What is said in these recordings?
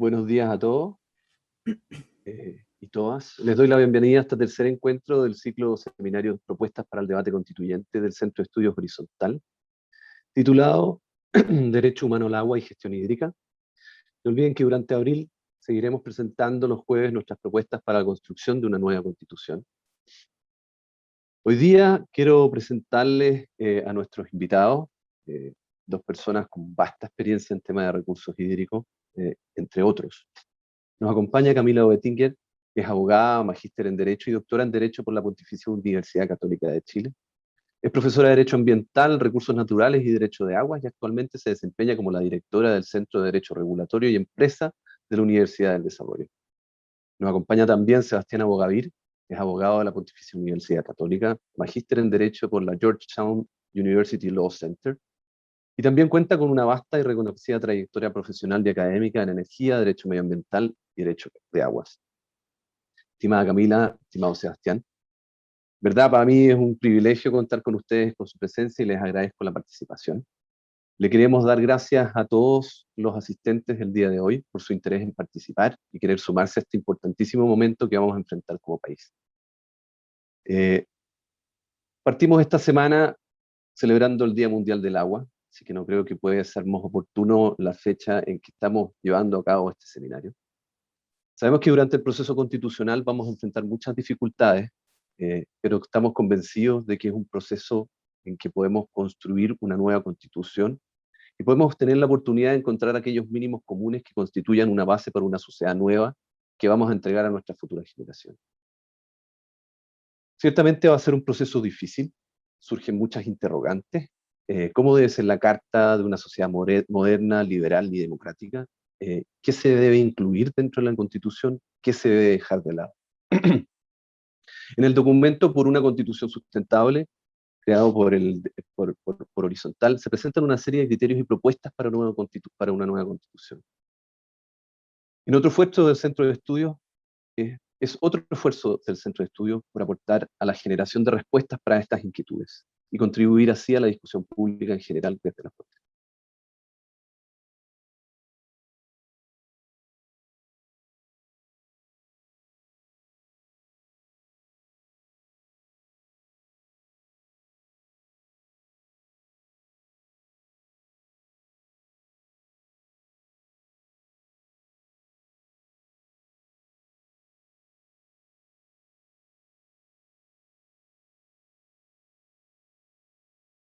Buenos días a todos y todas. Les doy la bienvenida a este tercer encuentro del ciclo seminario Propuestas para el Debate Constituyente del Centro de Estudios Horizontal, titulado Derecho Humano al Agua y Gestión Hídrica. No olviden que durante abril seguiremos presentando los jueves nuestras propuestas para la construcción de una nueva Constitución. Hoy día quiero presentarles a nuestros invitados, dos personas con vasta experiencia en tema de recursos hídricos, entre otros. Nos acompaña Camila Oettinger, que es abogada, magíster en Derecho y doctora en Derecho por la Pontificia Universidad Católica de Chile. Es profesora de Derecho Ambiental, Recursos Naturales y Derecho de Aguas y actualmente se desempeña como la directora del Centro de Derecho Regulatorio y Empresa de la Universidad del Desarrollo. Nos acompaña también Sebastián Abogavir, que es abogado de la Pontificia Universidad Católica, magíster en Derecho por la Georgetown University Law Center, y también cuenta con una vasta y reconocida trayectoria profesional y académica en energía, derecho medioambiental y derecho de aguas. Estimada Camila, estimado Sebastián, verdad, para mí es un privilegio contar con ustedes, con su presencia, y les agradezco la participación. Le queremos dar gracias a todos los asistentes del día de hoy por su interés en participar y querer sumarse a este importantísimo momento que vamos a enfrentar como país. Partimos esta semana celebrando el Día Mundial del Agua, así que no creo que pueda ser más oportuno la fecha en que estamos llevando a cabo este seminario. Sabemos que durante el proceso constitucional vamos a enfrentar muchas dificultades, pero estamos convencidos de que es un proceso en que podemos construir una nueva constitución y podemos tener la oportunidad de encontrar aquellos mínimos comunes que constituyan una base para una sociedad nueva que vamos a entregar a nuestras futuras generaciones. Ciertamente va a ser un proceso difícil, surgen muchas interrogantes. ¿Cómo debe ser la carta de una sociedad moderna, liberal y democrática? ¿Qué se debe incluir dentro de la Constitución? ¿Qué se debe dejar de lado? En el documento Por una Constitución Sustentable, creado por Horizontal, se presentan una serie de criterios y propuestas para una nueva Constitución. En otro esfuerzo del Centro de Estudios, es otro esfuerzo del Centro de Estudios por aportar a la generación de respuestas para estas inquietudes y contribuir así a la discusión pública en general desde la fuente.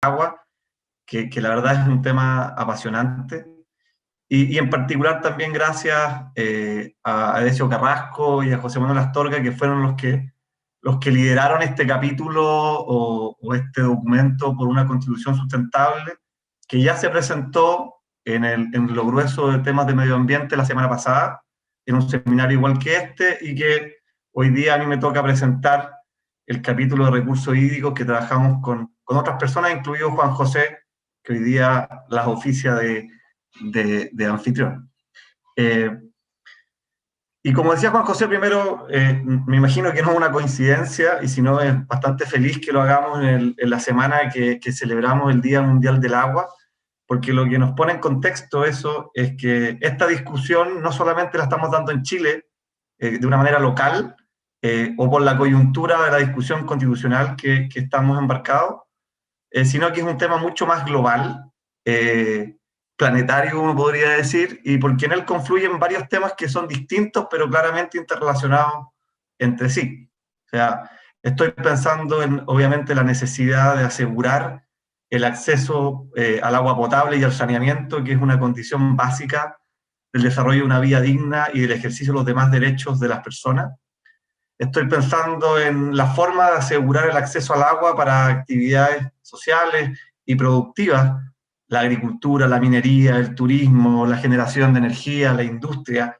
Agua, que la verdad es un tema apasionante, y en particular también gracias a Edesio Carrasco y a José Manuel Astorga, que fueron los que lideraron este capítulo o este documento por una Constitución Sustentable, que ya se presentó en lo grueso de temas de medio ambiente la semana pasada, en un seminario igual que este, y que hoy día a mí me toca presentar el capítulo de recursos hídricos que trabajamos con otras personas, incluido Juan José, que hoy día las oficia de anfitrión. Y como decía Juan José primero, me imagino que no es una coincidencia, y si no es bastante feliz que lo hagamos en la semana que celebramos el Día Mundial del Agua, porque lo que nos pone en contexto eso es que esta discusión no solamente la estamos dando en Chile de una manera local, o por la coyuntura de la discusión constitucional que estamos embarcados, sino que es un tema mucho más global, planetario, uno podría decir, y porque en él confluyen varios temas que son distintos, pero claramente interrelacionados entre sí. O sea, estoy pensando en, obviamente, la necesidad de asegurar el acceso al agua potable y al saneamiento, que es una condición básica del desarrollo de una vida digna y del ejercicio de los demás derechos de las personas. Estoy pensando en la forma de asegurar el acceso al agua para actividades sociales y productivas, la agricultura, la minería, el turismo, la generación de energía, la industria,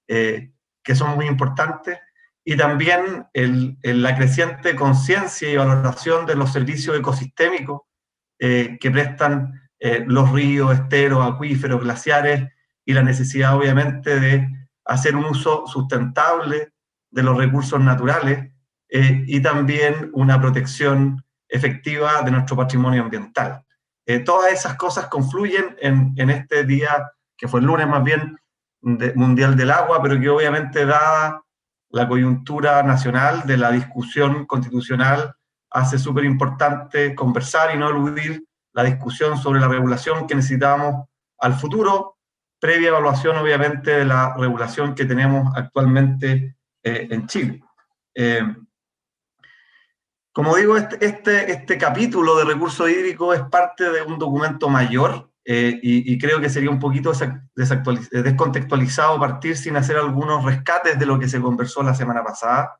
que son muy importantes, y también la creciente conciencia y valoración de los servicios ecosistémicos que prestan los ríos, esteros, acuíferos, glaciares, y la necesidad obviamente de hacer un uso sustentable de los recursos naturales, y también una protección efectiva de nuestro patrimonio ambiental. Todas esas cosas confluyen en este día, que fue el lunes más bien, Mundial del Agua, pero que obviamente, dada la coyuntura nacional de la discusión constitucional, hace súper importante conversar y no eludir la discusión sobre la regulación que necesitamos al futuro, previa evaluación obviamente de la regulación que tenemos actualmente en Chile. Como digo, este capítulo de recursos hídricos es parte de un documento mayor, y creo que sería un poquito descontextualizado partir sin hacer algunos rescates de lo que se conversó la semana pasada.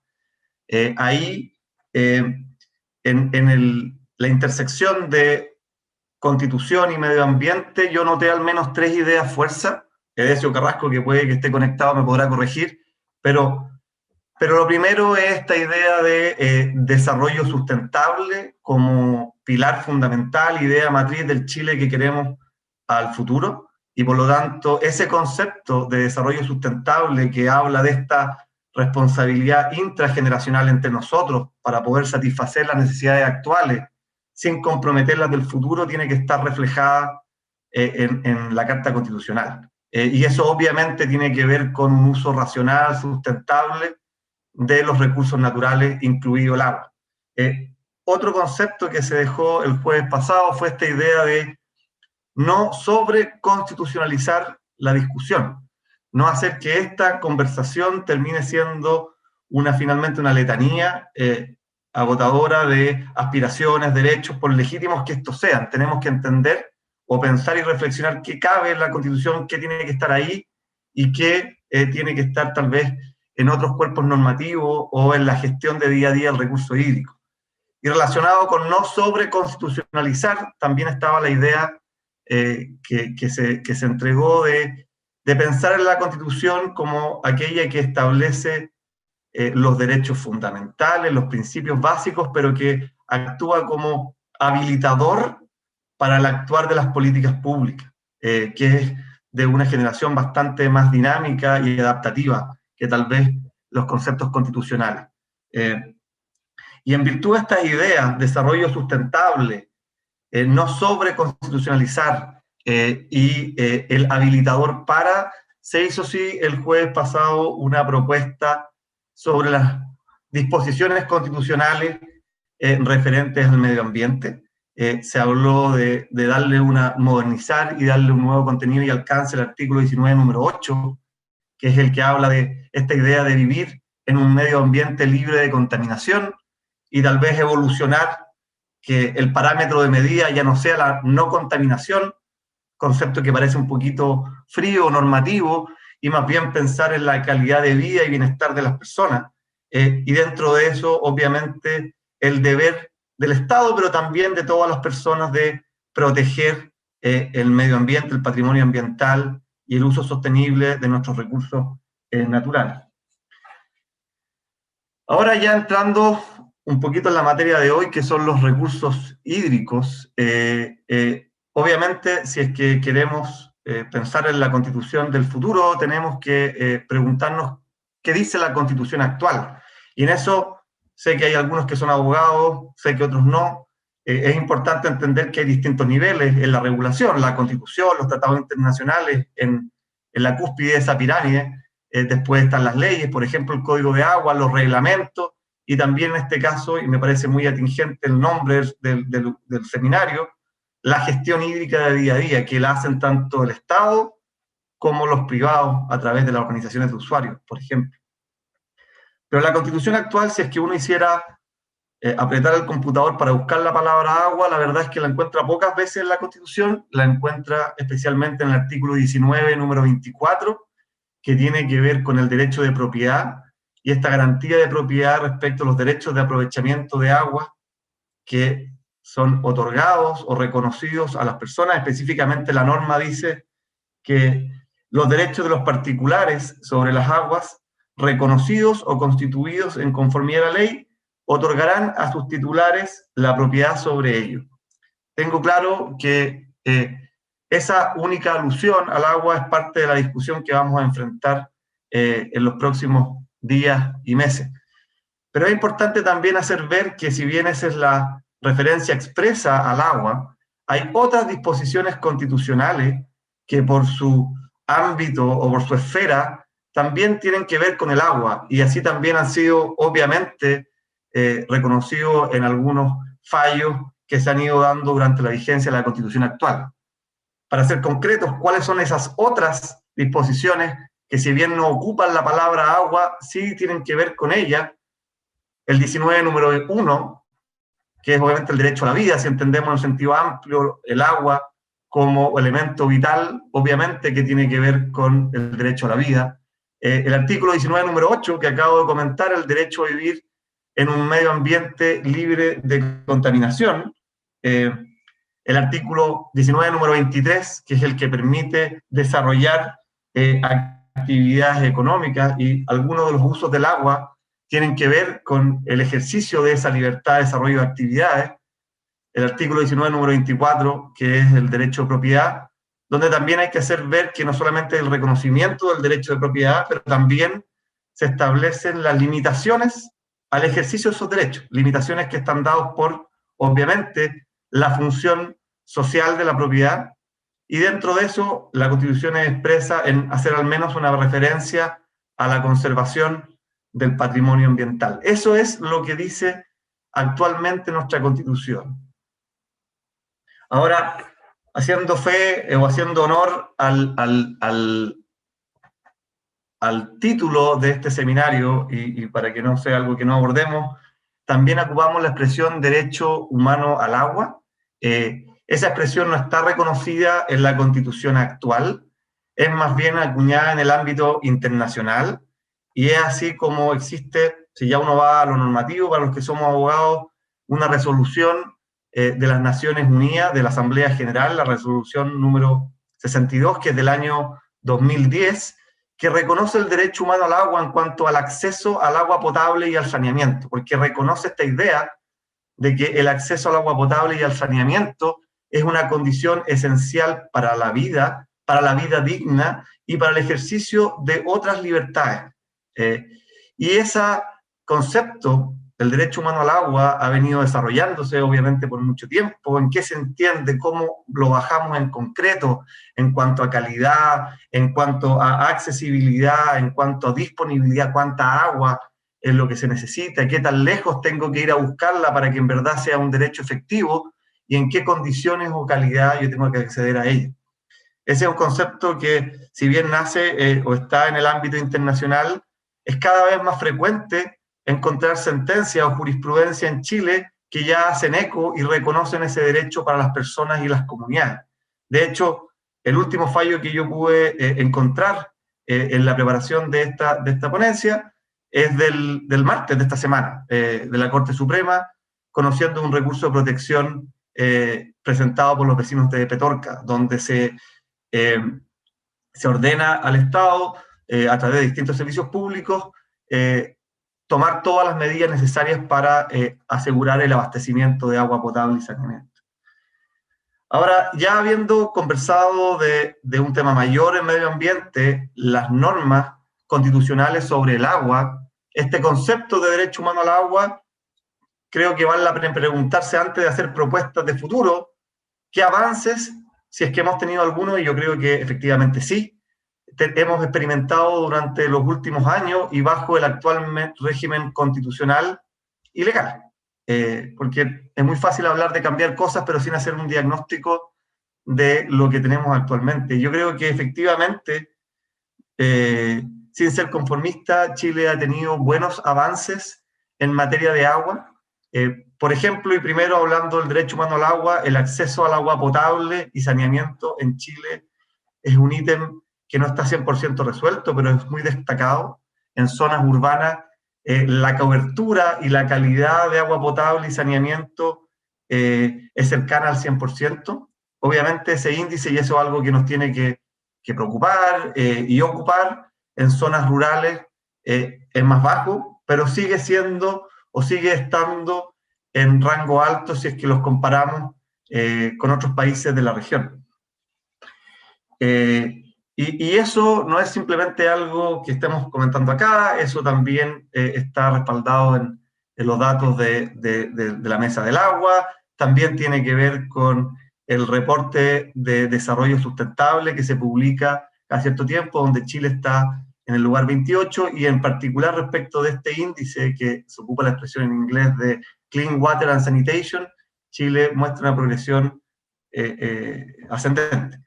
Ahí, la intersección de Constitución y medio ambiente, yo noté al menos 3 ideas fuerza. Edesio Carrasco, que puede que esté conectado, me podrá corregir, pero lo primero es esta idea de desarrollo sustentable como pilar fundamental, idea matriz del Chile que queremos al futuro, y por lo tanto ese concepto de desarrollo sustentable que habla de esta responsabilidad intrageneracional entre nosotros para poder satisfacer las necesidades actuales sin comprometer las del futuro, tiene que estar reflejada en la Carta Constitucional. Y eso obviamente tiene que ver con un uso racional, sustentable, de los recursos naturales, incluido el agua. Otro concepto que se dejó el jueves pasado fue esta idea de no sobreconstitucionalizar la discusión, no hacer que esta conversación termine siendo finalmente una letanía agotadora de aspiraciones, derechos, por legítimos que estos sean. Tenemos que entender o pensar y reflexionar qué cabe en la Constitución, qué tiene que estar ahí y qué tiene que estar tal vez en otros cuerpos normativos o en la gestión de día a día del recurso hídrico. Y relacionado con no sobreconstitucionalizar, también estaba la idea que se entregó de pensar en la Constitución como aquella que establece los derechos fundamentales, los principios básicos, pero que actúa como habilitador para el actuar de las políticas públicas, que es de una generación bastante más dinámica y adaptativa que tal vez los conceptos constitucionales. Y en virtud de estas ideas, desarrollo sustentable, no sobreconstitucionalizar y el habilitador para, se hizo sí el jueves pasado una propuesta sobre las disposiciones constitucionales referentes al medio ambiente. Se habló de modernizar y darle un nuevo contenido y alcance al artículo 19, número 8, que es el que habla de esta idea de vivir en un medio ambiente libre de contaminación, y tal vez evolucionar que el parámetro de medida ya no sea la no contaminación, concepto que parece un poquito frío, normativo, y más bien pensar en la calidad de vida y bienestar de las personas. Y dentro de eso, obviamente, el deber del Estado, pero también de todas las personas de proteger el medio ambiente, el patrimonio ambiental y el uso sostenible de nuestros recursos naturales. Ahora ya entrando un poquito en la materia de hoy, que son los recursos hídricos. Obviamente, si es que queremos pensar en la Constitución del futuro, tenemos que preguntarnos qué dice la Constitución actual. Y en eso sé que hay algunos que son abogados, sé que otros no. Es importante entender que hay distintos niveles en la regulación, la Constitución, los tratados internacionales, en la cúspide de esa pirámide. Después están las leyes, por ejemplo, el Código de Agua, los reglamentos, y también en este caso, y me parece muy atingente el nombre del seminario, la gestión hídrica de día a día, que la hacen tanto el Estado como los privados a través de las organizaciones de usuarios, por ejemplo. Pero la Constitución actual, si es que uno hiciera apretar el computador para buscar la palabra agua, la verdad es que la encuentra pocas veces en la Constitución, la encuentra especialmente en el artículo 19, número 24, que tiene que ver con el derecho de propiedad y esta garantía de propiedad respecto a los derechos de aprovechamiento de agua que son otorgados o reconocidos a las personas. Específicamente la norma dice que los derechos de los particulares sobre las aguas reconocidos o constituidos en conformidad a la ley otorgarán a sus titulares la propiedad sobre ello. Tengo claro que esa única alusión al agua es parte de la discusión que vamos a enfrentar en los próximos días y meses. Pero es importante también hacer ver que si bien esa es la referencia expresa al agua, hay otras disposiciones constitucionales que por su ámbito o por su esfera, también tienen que ver con el agua, y así también han sido obviamente reconocidos en algunos fallos que se han ido dando durante la vigencia de la Constitución actual. Para ser concretos, ¿cuáles son esas otras disposiciones que, si bien no ocupan la palabra agua, sí tienen que ver con ella? El 19, número 1, que es obviamente el derecho a la vida, si entendemos en un sentido amplio el agua como elemento vital, obviamente que tiene que ver con el derecho a la vida. El artículo 19, número 8, que acabo de comentar, el derecho a vivir en un medio ambiente libre de contaminación. El artículo 19, número 23, que es el que permite desarrollar actividades económicas, y algunos de los usos del agua tienen que ver con el ejercicio de esa libertad de desarrollo de actividades. El artículo 19, número 24, que es el derecho de propiedad, donde también hay que hacer ver que no solamente el reconocimiento del derecho de propiedad, pero también se establecen las limitaciones al ejercicio de esos derechos, limitaciones que están dadas por, obviamente, la función social de la propiedad, y dentro de eso la Constitución es expresa en hacer al menos una referencia a la conservación del patrimonio ambiental. Eso es lo que dice actualmente nuestra Constitución. Ahora, haciendo fe o haciendo honor al título de este seminario, y para que no sea algo que no abordemos, también ocupamos la expresión derecho humano al agua. Esa expresión no está reconocida en la Constitución actual, es más bien acuñada en el ámbito internacional, y es así como existe, si ya uno va a lo normativo, para los que somos abogados, una resolución de las Naciones Unidas, de la Asamblea General, la resolución número 62, que es del año 2010, que reconoce el derecho humano al agua en cuanto al acceso al agua potable y al saneamiento, porque reconoce esta idea de que el acceso al agua potable y al saneamiento es una condición esencial para la vida digna y para el ejercicio de otras libertades. Y ese concepto, el derecho humano al agua, ha venido desarrollándose obviamente por mucho tiempo. ¿En qué se entiende? ¿Cómo lo bajamos en concreto en cuanto a calidad, en cuanto a accesibilidad, en cuanto a disponibilidad, cuánta agua es lo que se necesita, qué tan lejos tengo que ir a buscarla para que en verdad sea un derecho efectivo, y en qué condiciones o calidad yo tengo que acceder a ella? Ese es un concepto que, si bien nace o está en el ámbito internacional, es cada vez más frecuente encontrar sentencias o jurisprudencia en Chile que ya hacen eco y reconocen ese derecho para las personas y las comunidades. De hecho, el último fallo que yo pude encontrar en la preparación de esta ponencia es del martes de esta semana, de la Corte Suprema, conociendo un recurso de protección presentado por los vecinos de Petorca, donde se ordena al Estado, a través de distintos servicios públicos, tomar todas las medidas necesarias para asegurar el abastecimiento de agua potable y saneamiento. Ahora, ya habiendo conversado de un tema mayor en medio ambiente, las normas constitucionales sobre el agua, este concepto de derecho humano al agua, creo que vale la pena preguntarse antes de hacer propuestas de futuro, qué avances, si es que hemos tenido algunos, y yo creo que efectivamente sí, hemos experimentado durante los últimos años y bajo el actual régimen constitucional y legal. Porque es muy fácil hablar de cambiar cosas, pero sin hacer un diagnóstico de lo que tenemos actualmente. Yo creo que efectivamente, sin ser conformista, Chile ha tenido buenos avances en materia de agua. Por ejemplo, y primero hablando del derecho humano al agua, el acceso al agua potable y saneamiento en Chile es un ítem que no está 100% resuelto, pero es muy destacado. En zonas urbanas, la cobertura y la calidad de agua potable y saneamiento es cercana al 100%. Obviamente ese índice, y eso es algo que nos tiene que preocupar y ocupar, en zonas rurales es más bajo, pero sigue siendo o sigue estando en rango alto si es que los comparamos con otros países de la región. Y eso no es simplemente algo que estemos comentando acá, eso también está respaldado en los datos de la Mesa del Agua, también tiene que ver con el reporte de desarrollo sustentable que se publica cada cierto tiempo, donde Chile está en el lugar 28, y en particular respecto de este índice, que se ocupa la expresión en inglés de Clean Water and Sanitation, Chile muestra una progresión ascendente.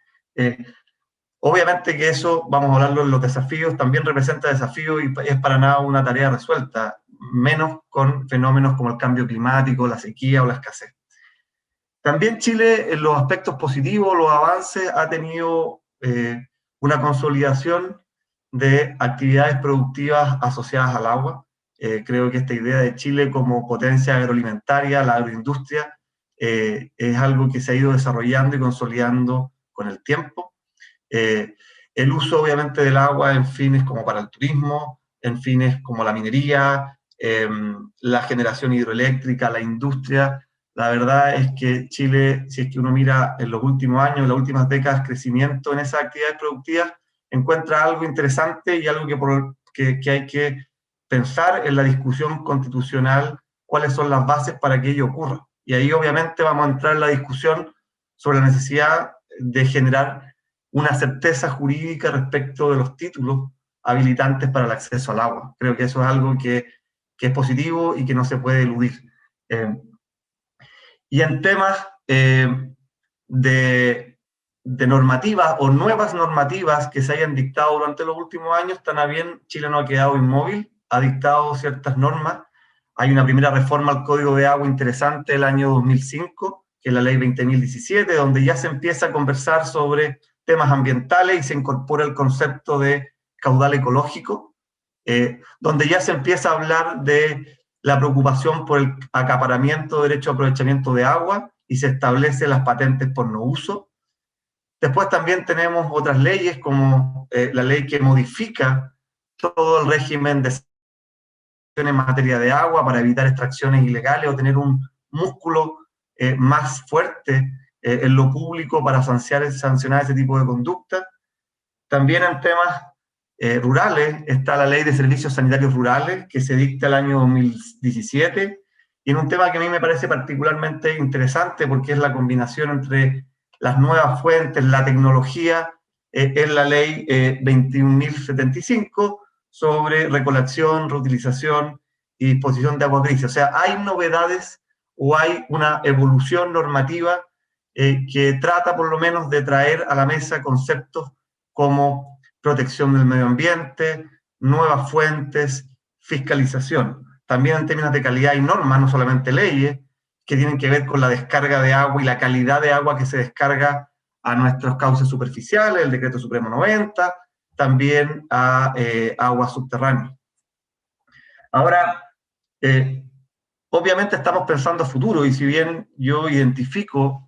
Obviamente que eso, vamos a hablarlo en los desafíos, también representa desafíos y es para nada una tarea resuelta, menos con fenómenos como el cambio climático, la sequía o la escasez. También Chile, en los aspectos positivos, los avances, ha tenido una consolidación de actividades productivas asociadas al agua. Creo que esta idea de Chile como potencia agroalimentaria, la agroindustria, es algo que se ha ido desarrollando y consolidando con el tiempo. El uso, obviamente, del agua en fines como para el turismo, en fines como la minería, la generación hidroeléctrica, la industria. La verdad es que Chile, si es que uno mira en los últimos años, en las últimas décadas, crecimiento en esas actividades productivas, encuentra algo interesante y algo que hay que pensar en la discusión constitucional, cuáles son las bases para que ello ocurra. Y ahí obviamente vamos a entrar en la discusión sobre la necesidad de generar una certeza jurídica respecto de los títulos habilitantes para el acceso al agua. Creo que eso es algo que es positivo y que no se puede eludir. Y en temas de normativas o nuevas normativas que se hayan dictado durante los últimos años, también Chile no ha quedado inmóvil, ha dictado ciertas normas. Hay una primera reforma al Código de Agua interesante del año 2005, que es la Ley 20.017, donde ya se empieza a conversar sobre temas ambientales y se incorpora el concepto de caudal ecológico, donde ya se empieza a hablar de la preocupación por el acaparamiento de derecho a aprovechamiento de agua y se establecen las patentes por no uso. Después también tenemos otras leyes, como la ley que modifica todo el régimen de en materia de agua para evitar extracciones ilegales o tener un músculo más fuerte en lo público para sancionar ese tipo de conducta. También en temas rurales está la Ley de Servicios Sanitarios Rurales, que se dicta el año 2017, y en un tema que a mí me parece particularmente interesante porque es la combinación entre las nuevas fuentes, la tecnología, es la Ley 21.075 sobre recolección, reutilización y disposición de agua gris. O sea, hay novedades o hay una evolución normativa que trata por lo menos de traer a la mesa conceptos como protección del medio ambiente, nuevas fuentes, fiscalización. También en términos de calidad hay normas, no solamente leyes, que tienen que ver con la descarga de agua y la calidad de agua que se descarga a nuestros cauces superficiales, el Decreto Supremo 90, también a aguas subterráneas. Ahora, obviamente estamos pensando a futuro, y si bien yo identificamos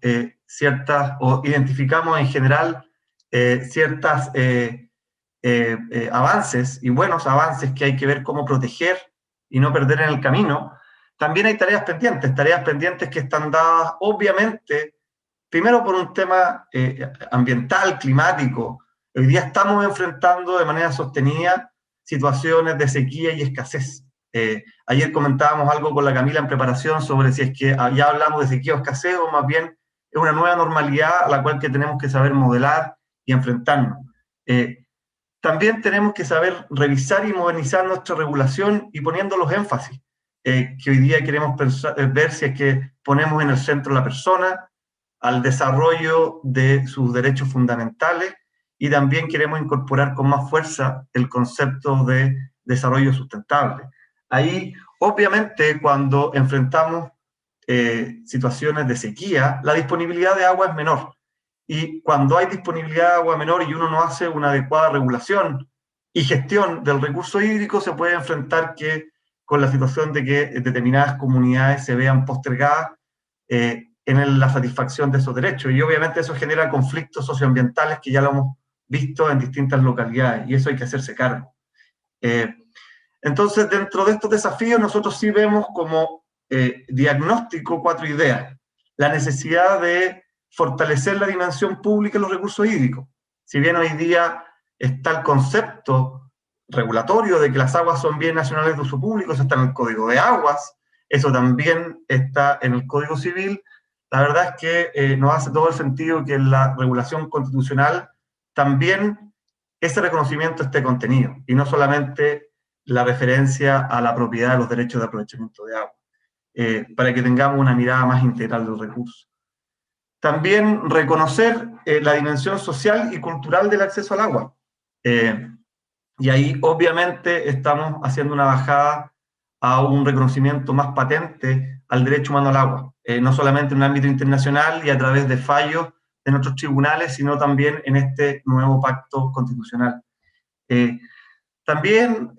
en general ciertas avances y buenos avances que hay que ver cómo proteger y no perder en el camino, también hay tareas pendientes que están dadas obviamente, primero por un tema ambiental, climático. Hoy día estamos enfrentando de manera sostenida situaciones de sequía y escasez. Ayer comentábamos algo con la Camila en preparación sobre si es que ya hablamos de sequía o escasez, o más bien es una nueva normalidad a la cual que tenemos que saber modelar y enfrentarnos. También tenemos que saber revisar y modernizar nuestra regulación y poniendo los énfasis que hoy día queremos ver si es que ponemos en el centro a la persona, al desarrollo de sus derechos fundamentales, y también queremos incorporar con más fuerza el concepto de desarrollo sustentable. Ahí, obviamente, cuando enfrentamos situaciones de sequía, la disponibilidad de agua es menor. Y cuando hay disponibilidad de agua menor y uno no hace una adecuada regulación y gestión del recurso hídrico, se puede enfrentar con la situación de que determinadas comunidades se vean postergadas en la satisfacción de esos derechos. Y obviamente eso genera conflictos socioambientales que ya lo hemos visto en distintas localidades, y eso hay que hacerse cargo. Entonces, dentro de estos desafíos, nosotros sí vemos como diagnóstico 4 ideas. La necesidad de fortalecer la dimensión pública en los recursos hídricos. Si bien hoy día está el concepto regulatorio de que las aguas son bienes nacionales de uso público, eso está en el Código de Aguas, eso también está en el Código Civil, la verdad es que nos hace todo el sentido que en la regulación constitucional también ese reconocimiento esté contenido, y no solamente la referencia a la propiedad de los derechos de aprovechamiento de agua, para que tengamos una mirada más integral del recurso. También reconocer la dimensión social y cultural del acceso al agua. Y ahí obviamente estamos haciendo una bajada a un reconocimiento más patente al derecho humano al agua, no solamente en el ámbito internacional y a través de fallos de nuestros tribunales, sino también en este nuevo pacto constitucional. También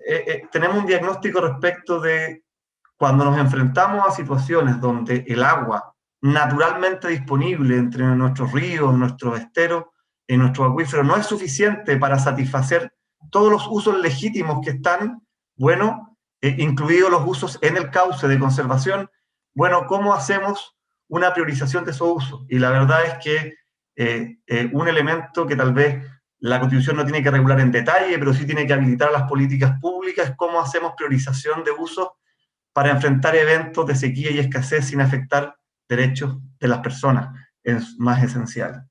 tenemos un diagnóstico respecto de cuando nos enfrentamos a situaciones donde el agua naturalmente disponible entre nuestros ríos, nuestros esteros, en nuestros acuíferos no es suficiente para satisfacer todos los usos legítimos que están, bueno, incluidos los usos en el cauce de conservación, bueno, ¿cómo hacemos una priorización de esos usos? Y la verdad es que un elemento que tal vez la Constitución no tiene que regular en detalle, pero sí tiene que habilitar las políticas públicas, es cómo hacemos priorización de usos para enfrentar eventos de sequía y escasez sin afectar derechos de las personas, es más esencial.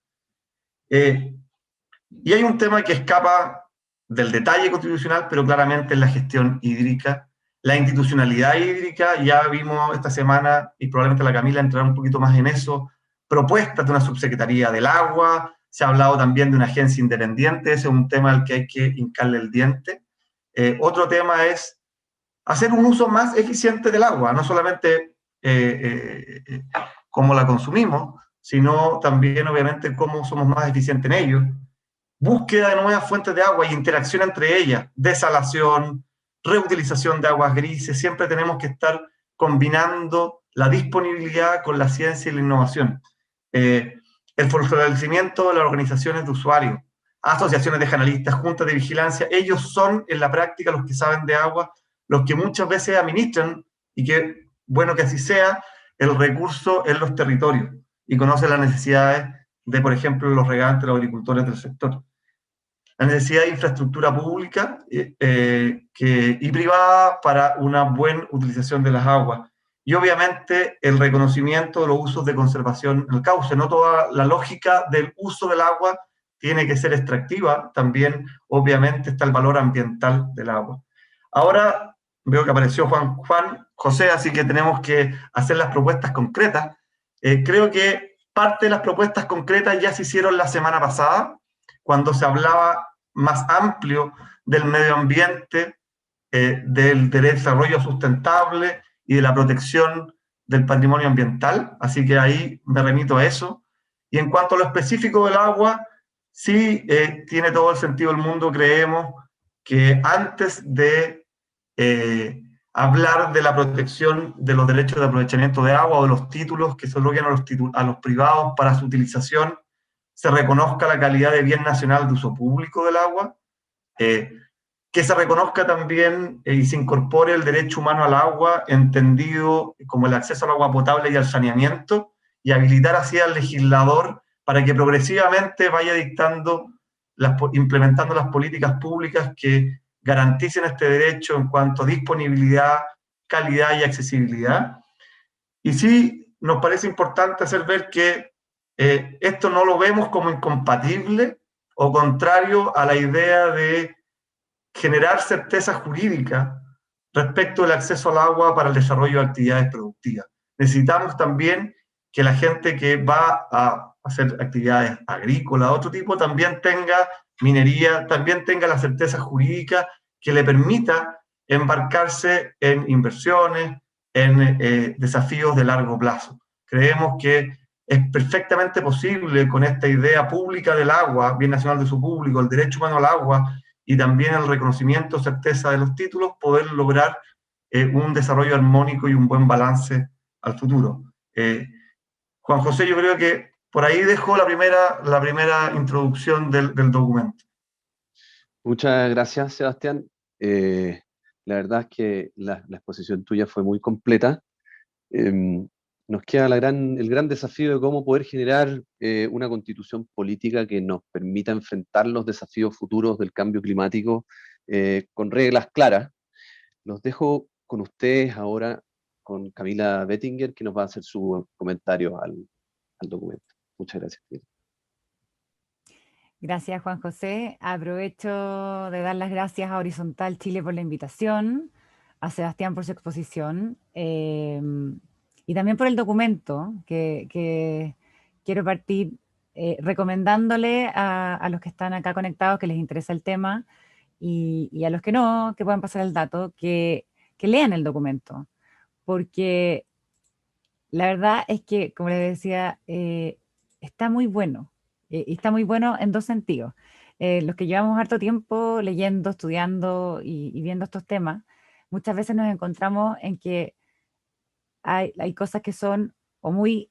Y hay un tema que escapa del detalle constitucional, pero claramente es la gestión hídrica. La institucionalidad hídrica, ya vimos esta semana, y probablemente la Camila entrará un poquito más en eso, propuestas de una subsecretaría del agua, se ha hablado también de una agencia independiente, ese es un tema al que hay que hincarle el diente. Otro tema es hacer un uso más eficiente del agua, no solamente cómo la consumimos, sino también, obviamente, cómo somos más eficientes en ello. Búsqueda de nuevas fuentes de agua y interacción entre ellas, desalación, reutilización de aguas grises, siempre tenemos que estar combinando la disponibilidad con la ciencia y la innovación. El fortalecimiento de las organizaciones de usuarios, asociaciones de canalistas, juntas de vigilancia, ellos son en la práctica los que saben de agua, los que muchas veces administran, y que, bueno que así sea, el recurso en los territorios y conocen las necesidades de, por ejemplo, los regantes, los agricultores del sector. La necesidad de infraestructura pública y privada para una buena utilización de las aguas. Y obviamente el reconocimiento de los usos de conservación en el cauce. No toda la lógica del uso del agua tiene que ser extractiva, también obviamente está el valor ambiental del agua. Ahora veo que apareció Juan José, así que tenemos que hacer las propuestas concretas. Creo que parte de las propuestas concretas ya se hicieron la semana pasada, cuando se hablaba más amplio del medio ambiente, del desarrollo sustentable y de la protección del patrimonio ambiental, así que ahí me remito a eso. Y en cuanto a lo específico del agua, sí tiene todo el sentido del mundo, creemos que antes de hablar de la protección de los derechos de aprovechamiento de agua o de los títulos que se otorgan a los privados para su utilización, se reconozca la calidad de bien nacional de uso público del agua, que se reconozca también y se incorpore el derecho humano al agua, entendido como el acceso al agua potable y al saneamiento, y habilitar así al legislador para que progresivamente vaya implementando las políticas públicas que garanticen este derecho en cuanto a disponibilidad, calidad y accesibilidad. Y sí, nos parece importante hacer ver que esto no lo vemos como incompatible o contrario a la idea de generar certeza jurídica respecto del acceso al agua para el desarrollo de actividades productivas. Necesitamos también que la gente que va a hacer actividades agrícolas, otro tipo, también tenga minería, también tenga la certeza jurídica que le permita embarcarse en inversiones, en desafíos de largo plazo. Creemos que es perfectamente posible con esta idea pública del agua, bien nacional de uso público, el derecho humano al agua y también el reconocimiento, certeza de los títulos, poder lograr un desarrollo armónico y un buen balance al futuro. Juan José, yo creo que por ahí dejó la primera introducción del documento. Muchas gracias, Sebastián. La verdad es que la exposición tuya fue muy completa. Nos queda el gran desafío de cómo poder generar una constitución política que nos permita enfrentar los desafíos futuros del cambio climático con reglas claras. Los dejo con ustedes ahora con Camila Bettinger, que nos va a hacer su comentario al documento. Muchas gracias. Gracias, Juan José. Aprovecho de dar las gracias a Horizontal Chile por la invitación, a Sebastián por su exposición y también por el documento que quiero partir recomendándole a los que están acá conectados que les interesa el tema y a los que no, que puedan pasar el dato, que lean el documento, porque la verdad es que, como les decía, está muy bueno. Y está muy bueno en dos sentidos. Los que llevamos harto tiempo leyendo, estudiando y viendo estos temas, muchas veces nos encontramos en que hay cosas que son o muy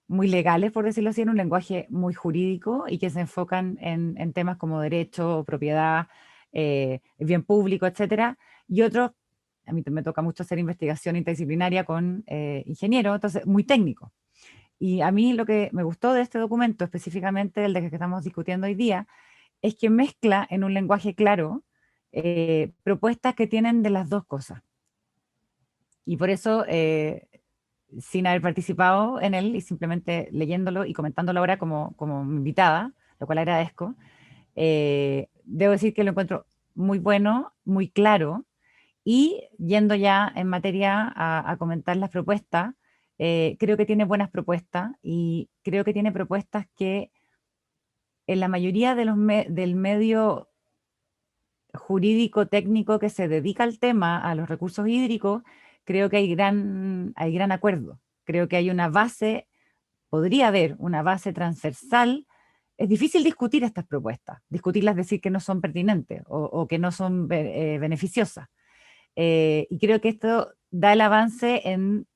legales, por decirlo así, en un lenguaje muy jurídico y que se enfocan en temas como derecho, propiedad, bien público, etcétera, y otros, a mí me toca mucho hacer investigación interdisciplinaria con ingenieros, entonces muy técnico. Y a mí lo que me gustó de este documento, específicamente el de que estamos discutiendo hoy día, es que mezcla en un lenguaje claro propuestas que tienen de las dos cosas. Y por eso sin haber participado en él y simplemente leyéndolo y comentándolo ahora como invitada, lo cual agradezco. Debo decir que lo encuentro muy bueno, muy claro, y yendo ya en materia a comentar las propuestas, creo que tiene buenas propuestas y creo que tiene propuestas que en la mayoría de del medio jurídico técnico que se dedica al tema, a los recursos hídricos, creo que hay gran acuerdo. Creo que hay una base, podría haber una base transversal. Es difícil discutir estas propuestas, discutirlas, decir que no son pertinentes o que no son beneficiosas. Y creo que esto da el avance en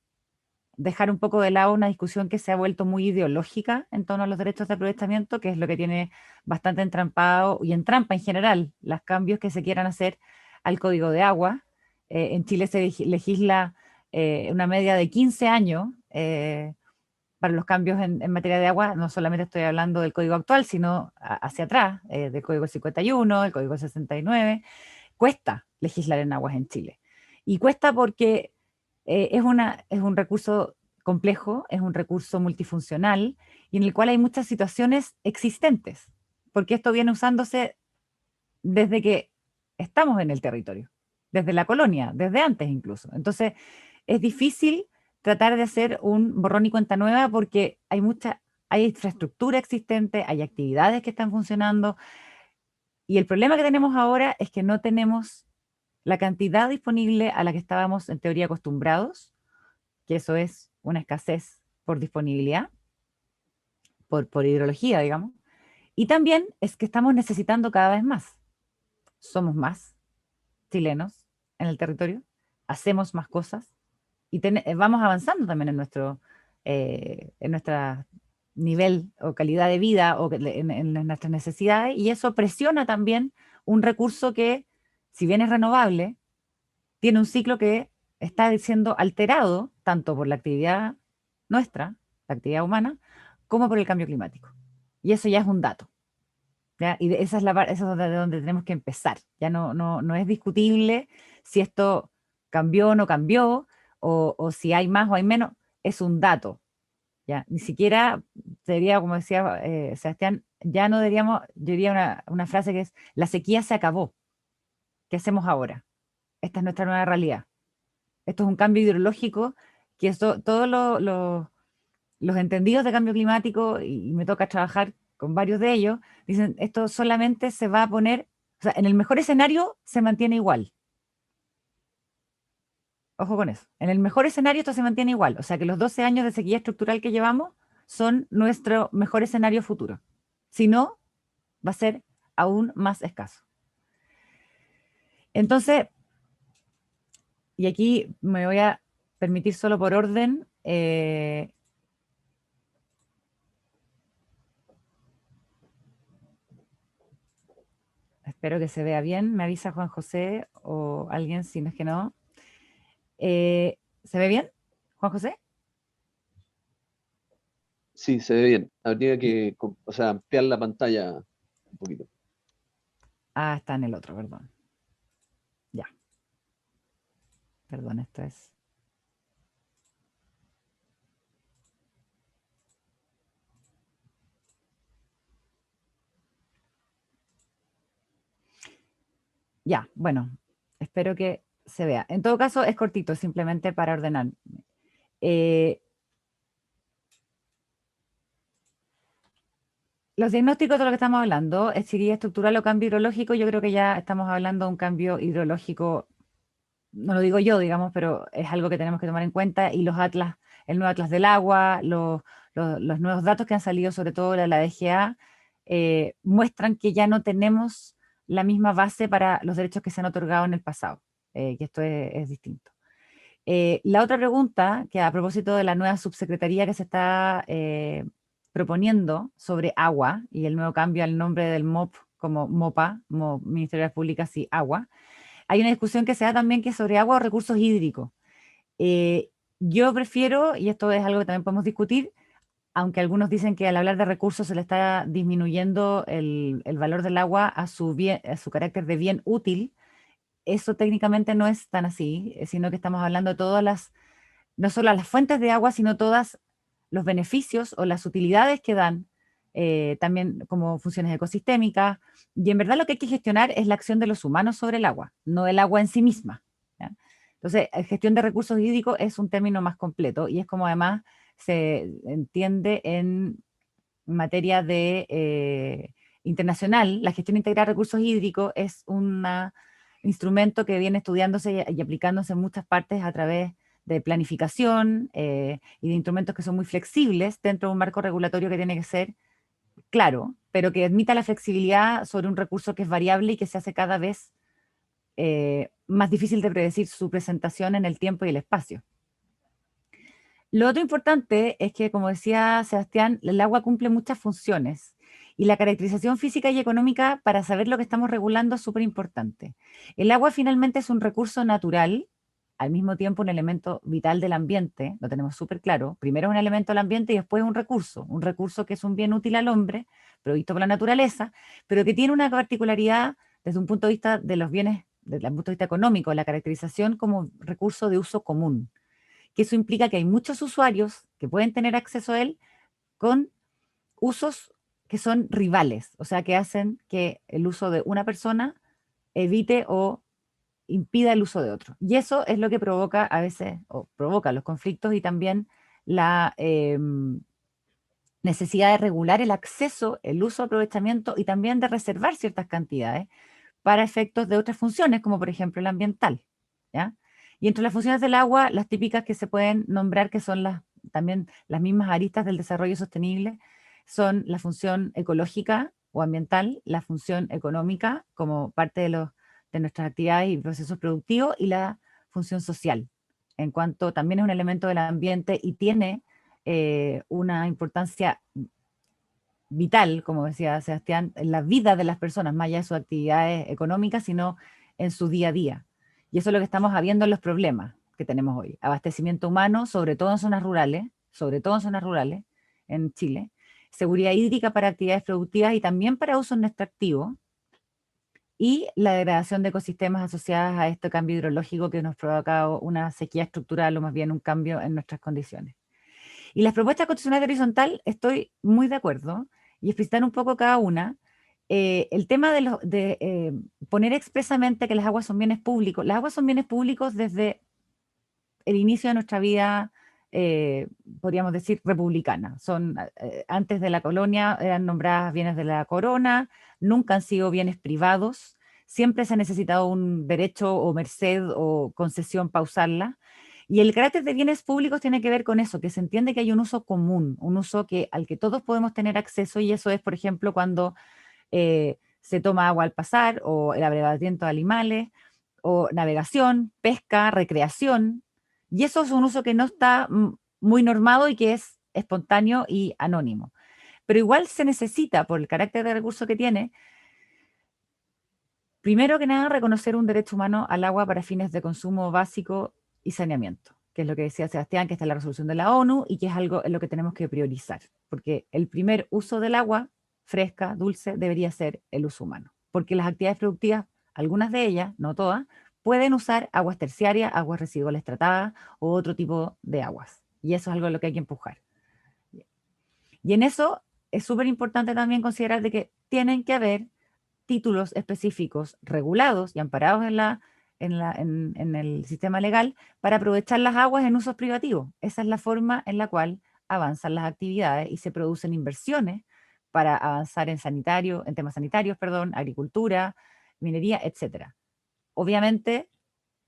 dejar un poco de lado una discusión que se ha vuelto muy ideológica en torno a los derechos de aprovechamiento, que es lo que tiene bastante entrampado y entrampa en general los cambios que se quieran hacer al Código de Agua. En Chile se legisla una media de 15 años para los cambios en materia de agua. No solamente estoy hablando del Código actual, sino hacia atrás, del Código 51, el Código 69. Cuesta legislar en aguas en Chile. Y cuesta porque es un recurso complejo, es un recurso multifuncional y en el cual hay muchas situaciones existentes, porque esto viene usándose desde que estamos en el territorio, desde la colonia, desde antes incluso. Entonces, es difícil tratar de hacer un borrón y cuenta nueva porque hay infraestructura existente, hay actividades que están funcionando y el problema que tenemos ahora es que no tenemos la cantidad disponible a la que estábamos en teoría acostumbrados, que eso es una escasez por disponibilidad, por hidrología, digamos. Y también es que estamos necesitando cada vez más. Somos más chilenos en el territorio, hacemos más cosas y vamos avanzando también en nuestra nivel o calidad de vida o en nuestras necesidades y eso presiona también un recurso que, si bien es renovable, tiene un ciclo que está siendo alterado tanto por la actividad nuestra, la actividad humana, como por el cambio climático. Y eso ya es un dato. ¿Ya? Y esa es eso es de donde tenemos que empezar. Ya no es discutible si esto cambió o no cambió, o si hay más o hay menos, es un dato. ¿Ya? Ni siquiera sería, como decía Sebastián, ya no deberíamos, yo diría una frase que es, la sequía se acabó. ¿Qué hacemos ahora? Esta es nuestra nueva realidad. Esto es un cambio hidrológico que todos los entendidos de cambio climático, y me toca trabajar con varios de ellos, dicen, esto solamente se va a poner, o sea, en el mejor escenario se mantiene igual. Ojo con eso. En el mejor escenario esto se mantiene igual. O sea, que los 12 años de sequía estructural que llevamos son nuestro mejor escenario futuro. Si no, va a ser aún más escaso. Entonces, y aquí me voy a permitir solo por orden, espero que se vea bien. Me avisa Juan José o alguien, si no es que no. ¿Se ve bien, Juan José? Sí, se ve bien. Habría que, o sea, ampliar la pantalla un poquito. Ah, está en el otro, perdón. Ya, perdón, esto es. Ya, bueno, espero que se vea. En todo caso, es cortito, simplemente para ordenar. Los diagnósticos de lo que estamos hablando, sería estructural o cambio hidrológico. Yo creo que ya estamos hablando de un cambio hidrológico, no lo digo yo, digamos, pero es algo que tenemos que tomar en cuenta. Y los atlas, el nuevo atlas del agua, los nuevos datos que han salido, sobre todo de la DGA, muestran que ya no tenemos la misma base para los derechos que se han otorgado en el pasado, que esto es distinto. La otra pregunta, que a propósito de la nueva subsecretaría que se está proponiendo sobre agua y el nuevo cambio al nombre del MOP como MOPA, Ministerio de las Públicas y Agua, hay una discusión que se da también que es sobre agua o recursos hídricos. Yo prefiero, y esto es algo que también podemos discutir, aunque algunos dicen que al hablar de recursos se le está disminuyendo el valor del agua a su carácter de bien útil, eso técnicamente no es tan así, sino que estamos hablando de todas no solo las fuentes de agua, sino todos los beneficios o las utilidades que dan, también como funciones ecosistémicas. Y en verdad lo que hay que gestionar es la acción de los humanos sobre el agua, no el agua en sí misma, ¿ya? Entonces, gestión de recursos hídricos es un término más completo y es como además se entiende en materia de internacional. La gestión integral de recursos hídricos es un instrumento que viene estudiándose y aplicándose en muchas partes a través de planificación y de instrumentos que son muy flexibles dentro de un marco regulatorio que tiene que ser claro, pero que admita la flexibilidad sobre un recurso que es variable y que se hace cada vez más difícil de predecir su presentación en el tiempo y el espacio. Lo otro importante es que, como decía Sebastián, el agua cumple muchas funciones y la caracterización física y económica para saber lo que estamos regulando es súper importante. El agua finalmente es un recurso natural, al mismo tiempo un elemento vital del ambiente, lo tenemos súper claro. Primero es un elemento del ambiente y después un recurso que es un bien útil al hombre, provisto por la naturaleza, pero que tiene una particularidad desde un punto de vista de los bienes, desde el punto de vista económico, la caracterización como recurso de uso común, que eso implica que hay muchos usuarios que pueden tener acceso a él con usos que son rivales, o sea, que hacen que el uso de una persona evite o impida el uso de otro. Y eso es lo que provoca a veces, o provoca los conflictos y también la necesidad de regular el acceso, el uso, aprovechamiento y también de reservar ciertas cantidades para efectos de otras funciones, como por ejemplo la ambiental, ¿ya? Y entre las funciones del agua, las típicas que se pueden nombrar, que son también las mismas aristas del desarrollo sostenible, son la función ecológica o ambiental, la función económica como parte de nuestras actividades y procesos productivos, y la función social, en cuanto también es un elemento del ambiente y tiene una importancia vital, como decía Sebastián, en la vida de las personas, más allá de sus actividades económicas, sino en su día a día. Y eso es lo que estamos viendo en los problemas que tenemos hoy. Abastecimiento humano, sobre todo en zonas rurales, en Chile. Seguridad hídrica para actividades productivas y también para usos no extractivos. Y la degradación de ecosistemas asociadas a este cambio hidrológico que nos ha provocado una sequía estructural o más bien un cambio en nuestras condiciones. Y las propuestas constitucionales de horizontal, estoy muy de acuerdo, y explicitar un poco cada una. El tema de poner expresamente que las aguas son bienes públicos. Las aguas son bienes públicos desde el inicio de nuestra vida, podríamos decir, republicana. Antes de la colonia eran nombradas bienes de la corona, nunca han sido bienes privados, siempre se ha necesitado un derecho o merced o concesión para usarla. Y el carácter de bienes públicos tiene que ver con eso, que se entiende que hay un uso común, un uso al que todos podemos tener acceso, y eso es, por ejemplo, cuando se toma agua al pasar, o el abreviamiento de animales, o navegación, pesca, recreación, y eso es un uso que no está muy normado y que es espontáneo y anónimo. Pero igual se necesita, por el carácter de recurso que tiene, primero que nada, reconocer un derecho humano al agua para fines de consumo básico y saneamiento, que es lo que decía Sebastián, que está en la resolución de la ONU y que es algo en lo que tenemos que priorizar, porque el primer uso del agua, fresca, dulce, debería ser el uso humano, porque las actividades productivas, algunas de ellas, no todas, pueden usar aguas terciarias, aguas residuales tratadas o otro tipo de aguas, y eso es algo en lo que hay que empujar. Y en eso es súper importante también considerar de que tienen que haber títulos específicos regulados y amparados en el sistema legal para aprovechar las aguas en usos privativos. Esa es la forma en la cual avanzan las actividades y se producen inversiones para avanzar en temas sanitarios, perdón, agricultura, minería, etc. Obviamente,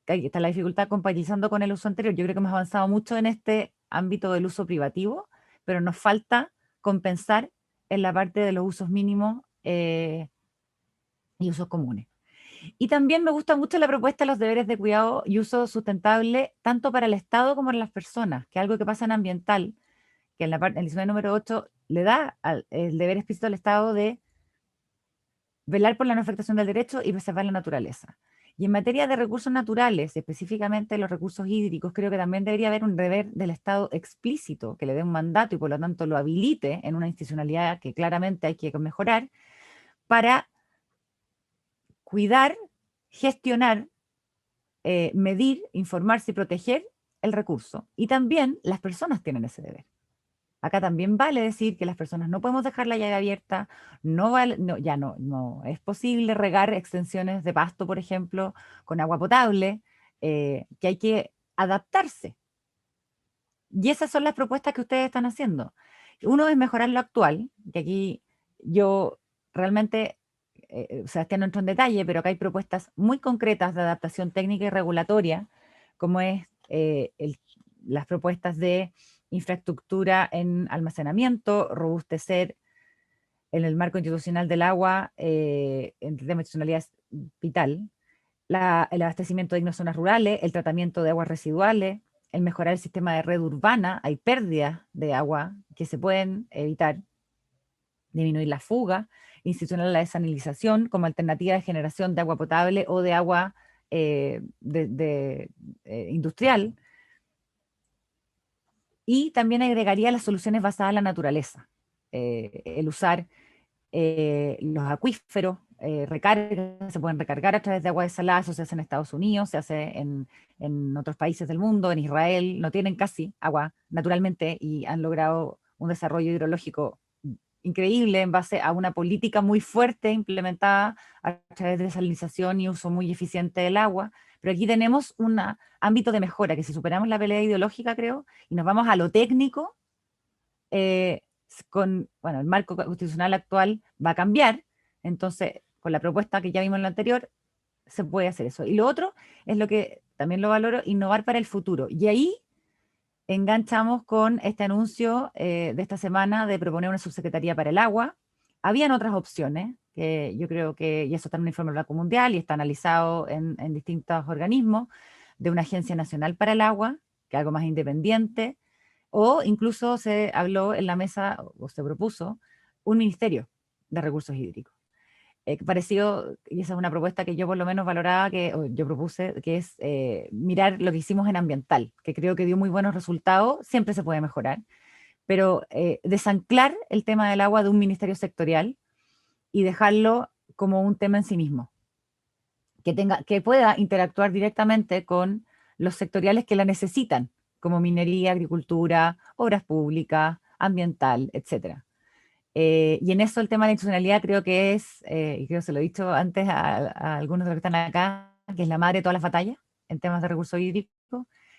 ahí está la dificultad compatibilizando con el uso anterior. Yo creo que hemos avanzado mucho en este ámbito del uso privativo, pero nos falta compensar en la parte de los usos mínimos y usos comunes. Y también me gusta mucho la propuesta de los deberes de cuidado y uso sustentable, tanto para el Estado como para las personas, que es algo que pasa en ambiental, que en el diccionario número 8 le da el deber explícito al Estado de velar por la no afectación del derecho y preservar la naturaleza. Y en materia de recursos naturales, específicamente los recursos hídricos, creo que también debería haber un deber del Estado explícito que le dé un mandato y por lo tanto lo habilite en una institucionalidad que claramente hay que mejorar para cuidar, gestionar, medir, informarse y proteger el recurso. Y también las personas tienen ese deber. Acá también vale decir que las personas no podemos dejar la llave abierta, no es posible regar extensiones de pasto, por ejemplo, con agua potable, que hay que adaptarse. Y esas son las propuestas que ustedes están haciendo. Uno es mejorar lo actual, que aquí yo realmente, Sebastián no entró en detalle, pero acá hay propuestas muy concretas de adaptación técnica y regulatoria, como es las propuestas de infraestructura en almacenamiento, robustecer en el marco institucional del agua, en tema de institucionalidad es vital, el abastecimiento de digno zonas rurales, el tratamiento de aguas residuales, el mejorar el sistema de red urbana, hay pérdidas de agua que se pueden evitar, disminuir la fuga, institucional la desalinización como alternativa de generación de agua potable o de agua industrial, y también agregaría las soluciones basadas en la naturaleza, el usar los acuíferos, se pueden recargar a través de agua desalada, eso se hace en Estados Unidos, se hace en otros países del mundo, en Israel, no tienen casi agua naturalmente y han logrado un desarrollo hidrológico increíble en base a una política muy fuerte implementada a través de desalinización y uso muy eficiente del agua. Pero aquí tenemos un ámbito de mejora, que si superamos la pelea ideológica, creo, y nos vamos a lo técnico, el marco constitucional actual va a cambiar, entonces con la propuesta que ya vimos en lo anterior, se puede hacer eso. Y lo otro es lo que también lo valoro, innovar para el futuro. Y ahí enganchamos con este anuncio de esta semana de proponer una subsecretaría para el agua. Habían otras opciones, que yo creo que, y eso está en un informe del Banco Mundial y está analizado en distintos organismos, de una agencia nacional para el agua, que es algo más independiente, o incluso se habló en la mesa, o se propuso, un ministerio de recursos hídricos. Parecido, y esa es una propuesta que yo por lo menos valoraba, o yo propuse, que es mirar lo que hicimos en ambiental, que creo que dio muy buenos resultados, siempre se puede mejorar, pero desanclar el tema del agua de un ministerio sectorial y dejarlo como un tema en sí mismo, que pueda interactuar directamente con los sectoriales que la necesitan, como minería, agricultura, obras públicas, ambiental, etc. Y en eso el tema de la institucionalidad creo que es, y creo que se lo he dicho antes a algunos de los que están acá, que es la madre de todas las batallas en temas de recursos hídricos.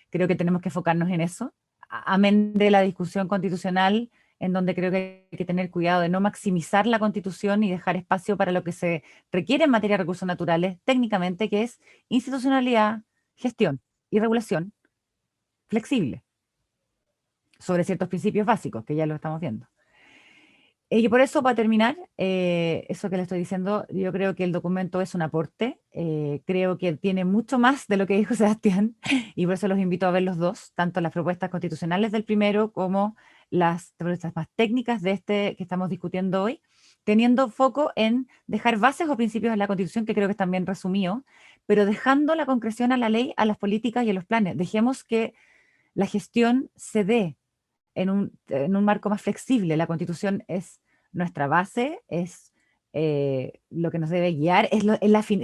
Creo que tenemos que enfocarnos en eso, amén de la discusión constitucional, en donde creo que hay que tener cuidado de no maximizar la Constitución y dejar espacio para lo que se requiere en materia de recursos naturales técnicamente, que es institucionalidad, gestión y regulación flexible sobre ciertos principios básicos, que ya lo estamos viendo. Y por eso, para terminar, eso que le estoy diciendo, yo creo que el documento es un aporte, creo que tiene mucho más de lo que dijo Sebastián, y por eso los invito a ver los dos, tanto las propuestas constitucionales del primero como las propuestas más técnicas de este que estamos discutiendo hoy, teniendo foco en dejar bases o principios de la Constitución, que creo que están bien resumidos, pero dejando la concreción a la ley, a las políticas y a los planes. Dejemos que la gestión se dé en un marco más flexible. La Constitución es nuestra base, es lo que nos debe guiar,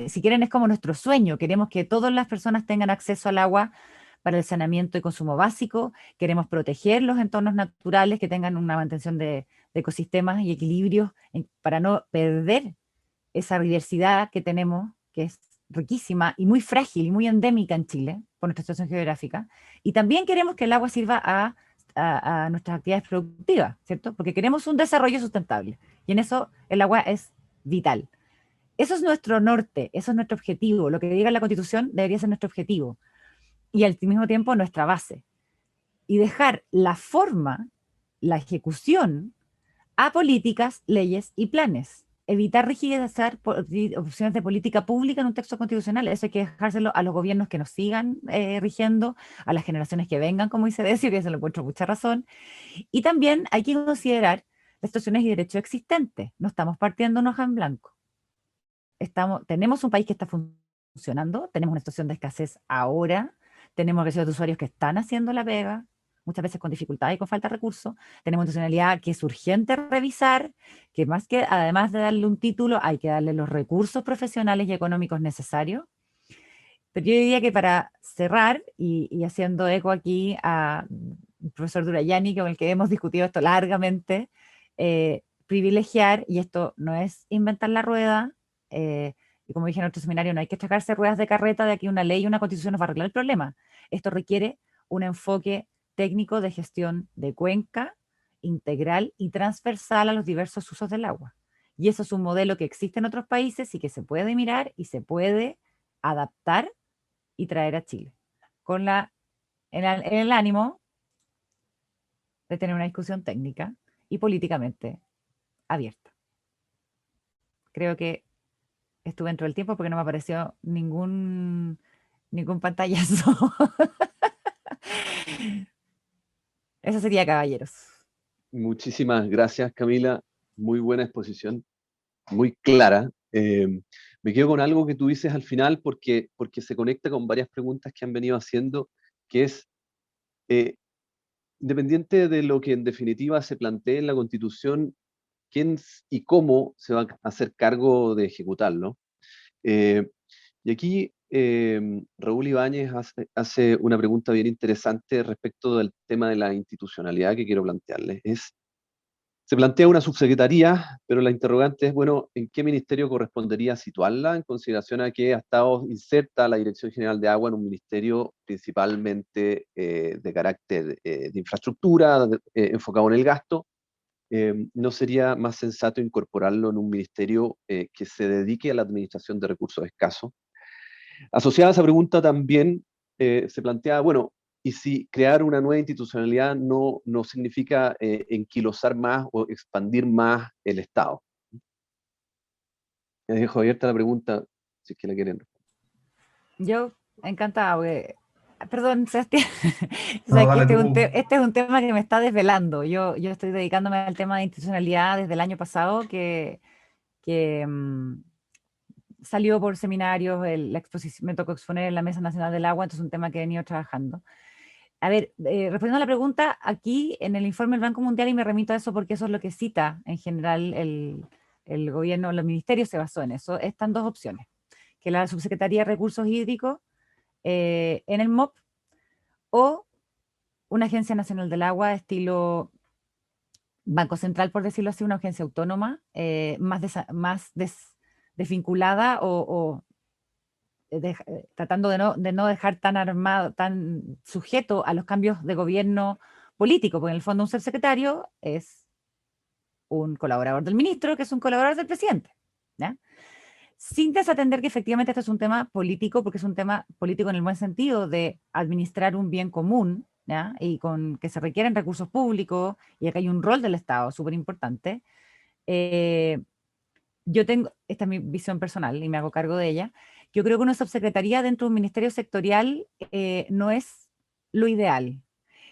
si quieren es como nuestro sueño, queremos que todas las personas tengan acceso al agua para el saneamiento y consumo básico, queremos proteger los entornos naturales, que tengan una mantención de ecosistemas y equilibrios para no perder esa diversidad que tenemos, que es riquísima y muy frágil y muy endémica en Chile, por nuestra situación geográfica, y también queremos que el agua sirva a nuestras actividades productivas, ¿cierto? Porque queremos un desarrollo sustentable, y en eso el agua es vital. Eso es nuestro norte, eso es nuestro objetivo, lo que diga la Constitución debería ser nuestro objetivo, y al mismo tiempo nuestra base. Y dejar la forma, la ejecución, a políticas, leyes y planes. Evitar rigidizar opciones de política pública en un texto constitucional. Eso hay que dejárselo a los gobiernos que nos sigan rigiendo, a las generaciones que vengan, como dice Decio, que se lo encuentro mucha razón. Y también hay que considerar las situaciones y derechos existentes. No estamos partiendo una hoja en blanco. Tenemos un país que está funcionando, tenemos una situación de escasez ahora, tenemos residuos de usuarios que están haciendo la pega, muchas veces con dificultad y con falta de recursos, tenemos una institucionalidad que es urgente revisar, que más que, además de darle un título, hay que darle los recursos profesionales y económicos necesarios. Pero yo diría que para cerrar, y haciendo eco aquí al profesor Durayani, con el que hemos discutido esto largamente, privilegiar, y esto no es inventar la rueda, y como dije en otro seminario, no hay que sacarse ruedas de carreta de que una ley y una constitución nos va a arreglar el problema. Esto requiere un enfoque técnico de gestión de cuenca, integral y transversal a los diversos usos del agua. Y eso es un modelo que existe en otros países y que se puede mirar y se puede adaptar y traer a Chile, en el ánimo de tener una discusión técnica y políticamente abierta. Creo que estuve dentro del tiempo porque no me apareció ningún pantallazo. Eso sería, caballeros. Muchísimas gracias, Camila. Muy buena exposición, muy clara. Me quedo con algo que tú dices al final porque se conecta con varias preguntas que han venido haciendo, que es, independiente de lo que en definitiva se plantee en la Constitución, quién y cómo se va a hacer cargo de ejecutarlo. Y aquí Raúl Ibáñez hace una pregunta bien interesante respecto del tema de la institucionalidad que quiero plantearles. Se plantea una subsecretaría, pero la interrogante es, bueno, ¿en qué ministerio correspondería situarla en consideración a que ha estado inserta la Dirección General de Agua en un ministerio principalmente de carácter de infraestructura, enfocado en el gasto? ¿No sería más sensato incorporarlo en un ministerio que se dedique a la administración de recursos escasos? Asociada a esa pregunta también se plantea, bueno, ¿y si crear una nueva institucionalidad no significa enquilosar más o expandir más el Estado? Les dejo abierta la pregunta, si es que la quieren. Yo, encantada, porque, perdón, Sebastián, o No, sea, que dale tú. este es un tema que me está desvelando. Yo estoy dedicándome al tema de institucionalidad desde el año pasado, que salió por seminarios, la exposición, me tocó exponer en la Mesa Nacional del Agua, entonces es un tema que he venido trabajando. A ver, respondiendo a la pregunta, aquí en el informe del Banco Mundial, y me remito a eso porque eso es lo que cita en general el gobierno, los ministerios se basó en eso, están dos opciones, que la Subsecretaría de Recursos Hídricos en el MOP o una Agencia Nacional del Agua estilo Banco Central, por decirlo así, una agencia autónoma, más desvinculada o tratando de no dejar tan armado, tan sujeto a los cambios de gobierno político, porque en el fondo un subsecretario es un colaborador del ministro, que es un colaborador del presidente, ¿ya? Sin desatender que efectivamente esto es un tema político, porque es un tema político en el buen sentido de administrar un bien común, ¿ya? Y con que se requieren recursos públicos, y acá hay un rol del Estado súper importante. Yo tengo, esta es mi visión personal y me hago cargo de ella, yo creo que una subsecretaría dentro de un ministerio sectorial no es lo ideal.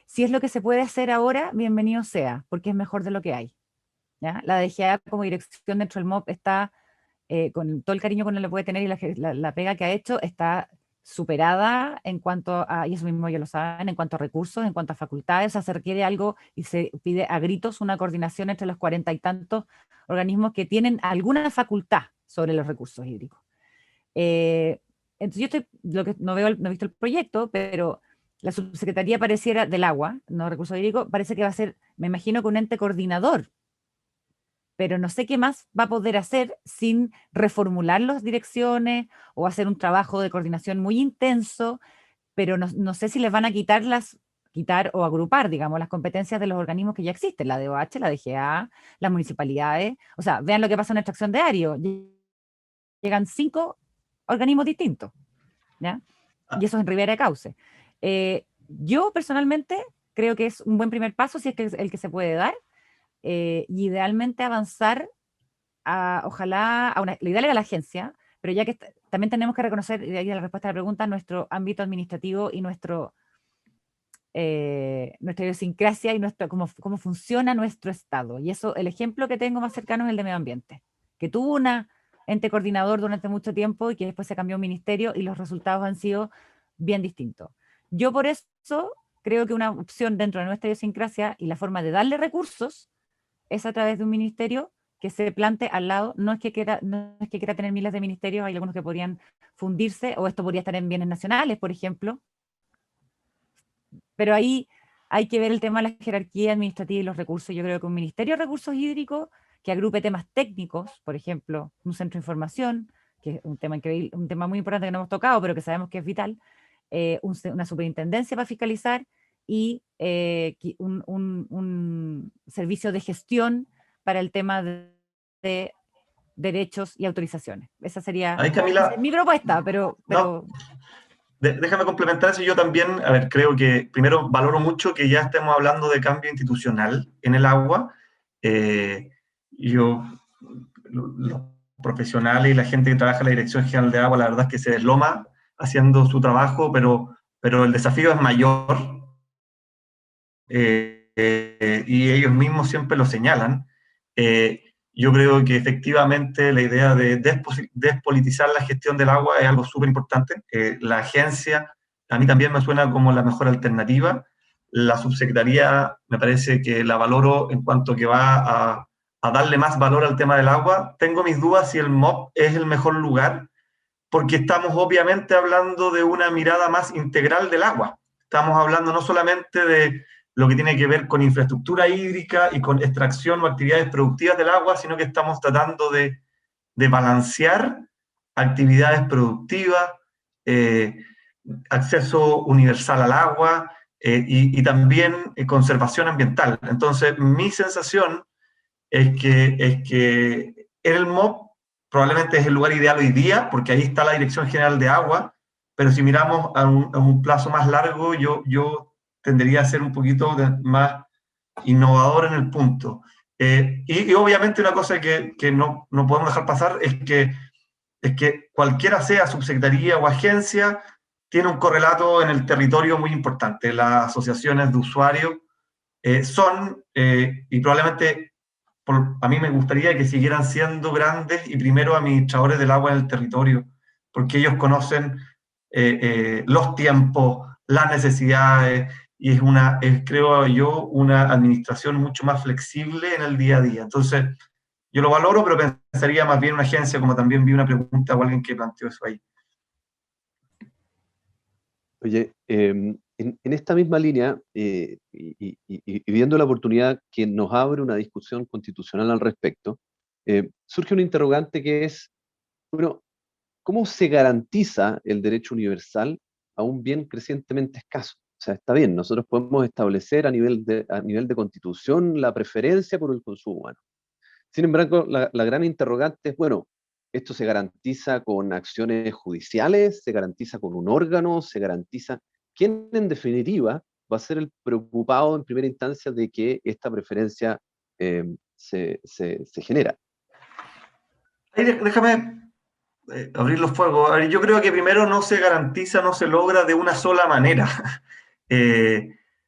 Si es lo que se puede hacer ahora, bienvenido sea, porque es mejor de lo que hay, ¿ya? La DGA como dirección dentro del MOP está, con todo el cariño que uno le puede tener y la pega que ha hecho, está superada en cuanto a, y eso mismo ellos lo saben, en cuanto a recursos, en cuanto a facultades. O sea, se requiere algo y se pide a gritos una coordinación entre los 40 y tantos organismos que tienen alguna facultad sobre los recursos hídricos. Entonces yo no he visto el proyecto, pero la subsecretaría pareciera del agua, no recursos hídricos, parece que va a ser, me imagino, que un ente coordinador pero no sé qué más va a poder hacer sin reformular las direcciones o hacer un trabajo de coordinación muy intenso, pero no sé si les van a quitar o agrupar, digamos, las competencias de los organismos que ya existen, la DOH, la DGA, las municipalidades. O sea, vean lo que pasa en extracción de ario. Llegan 5 organismos distintos, ¿ya? Y eso es en Ribera de Cauce. Yo personalmente creo que es un buen primer paso, si es que es el que se puede dar, y idealmente avanzar ojalá, lo ideal era la agencia, pero ya que también tenemos que reconocer, y de ahí la respuesta a la pregunta, nuestro ámbito administrativo y nuestra idiosincrasia y cómo funciona nuestro Estado. Y eso, el ejemplo que tengo más cercano es el de medio ambiente, que tuvo un ente coordinador durante mucho tiempo y que después se cambió a un ministerio y los resultados han sido bien distintos. Yo por eso creo que una opción dentro de nuestra idiosincrasia y la forma de darle recursos es a través de un ministerio que se plante al lado. No es que quiera tener miles de ministerios, hay algunos que podrían fundirse, o esto podría estar en bienes nacionales, por ejemplo, pero ahí hay que ver el tema de la jerarquía administrativa y los recursos. Yo creo que un ministerio de recursos hídricos que agrupe temas técnicos, por ejemplo, un centro de información, que es un tema increíble, un tema muy importante que no hemos tocado, pero que sabemos que es vital, una superintendencia para fiscalizar y un servicio de gestión para el tema de derechos y autorizaciones. Esa sería Ahí, Camila, mi propuesta, pero no, déjame complementar eso. Yo también, a ver, creo que primero valoro mucho que ya estemos hablando de cambio institucional en el agua. Eh, yo, los profesionales y la gente que trabaja en la Dirección General de Agua, la verdad es que se desloma haciendo su trabajo, pero el desafío es mayor, y ellos mismos siempre lo señalan. Yo creo que efectivamente la idea de despolitizar la gestión del agua es algo súper importante. La agencia a mí también me suena como la mejor alternativa. La subsecretaría me parece que la valoro en cuanto que va a darle más valor al tema del agua. Tengo mis dudas si el MOP es el mejor lugar, porque estamos obviamente hablando de una mirada más integral del agua. Estamos hablando no solamente de lo que tiene que ver con infraestructura hídrica y con extracción o actividades productivas del agua, sino que estamos tratando de balancear actividades productivas, acceso universal al agua, y también conservación ambiental. Entonces, mi sensación es que el MOP probablemente es el lugar ideal hoy día, porque ahí está la Dirección General de Agua, pero si miramos a un plazo más largo, yo tendería a ser un poquito más innovador en el punto. Y obviamente una cosa que no podemos dejar pasar es que cualquiera sea subsecretaría o agencia, tiene un correlato en el territorio muy importante. Las asociaciones de usuarios son, y probablemente a mí me gustaría que siguieran siendo grandes y primero administradores del agua en el territorio, porque ellos conocen los tiempos, las necesidades, y creo yo, una administración mucho más flexible en el día a día. Entonces, yo lo valoro, pero pensaría más bien una agencia, como también vi una pregunta o alguien que planteó eso ahí. Oye, en esta misma línea, y viendo la oportunidad que nos abre una discusión constitucional al respecto, surge un interrogante que es, bueno, ¿cómo se garantiza el derecho universal a un bien crecientemente escaso? O sea, está bien, nosotros podemos establecer a nivel de constitución la preferencia por el consumo humano. Sin embargo, la gran interrogante es, bueno, ¿esto se garantiza con acciones judiciales? ¿Se garantiza con un órgano? ¿Se garantiza? ¿Quién en definitiva va a ser el preocupado en primera instancia de que esta preferencia se genera? Déjame abrir los fuegos. A ver, yo creo que primero no se garantiza, no se logra de una sola manera.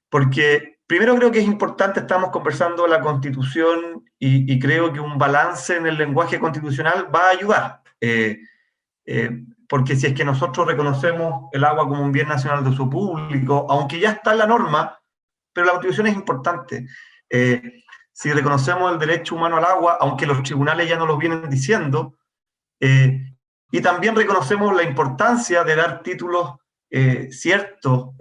Porque primero creo que es importante, estamos conversando de la Constitución y creo que un balance en el lenguaje constitucional va a ayudar. Porque si es que nosotros reconocemos el agua como un bien nacional de uso público, aunque ya está en la norma, pero la Constitución es importante. Si reconocemos el derecho humano al agua, aunque los tribunales ya no lo vienen diciendo, y también reconocemos la importancia de dar títulos ciertos,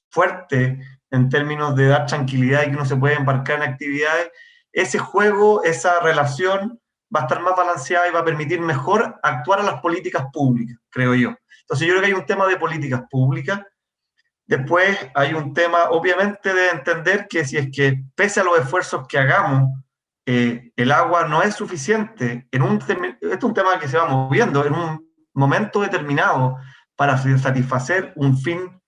fuertes, en términos de dar tranquilidad y que uno se puede embarcar en actividades. ese juego, esa relación va a estar más balanceada y va a permitir mejor actuar a las políticas públicas, creo yo. Entonces yo creo que hay un tema de políticas públicas. Después hay un tema, obviamente, de entender que si es que, pese a los esfuerzos que hagamos, el agua no es suficiente, este es un tema que se va moviendo en un momento determinado para satisfacer un fin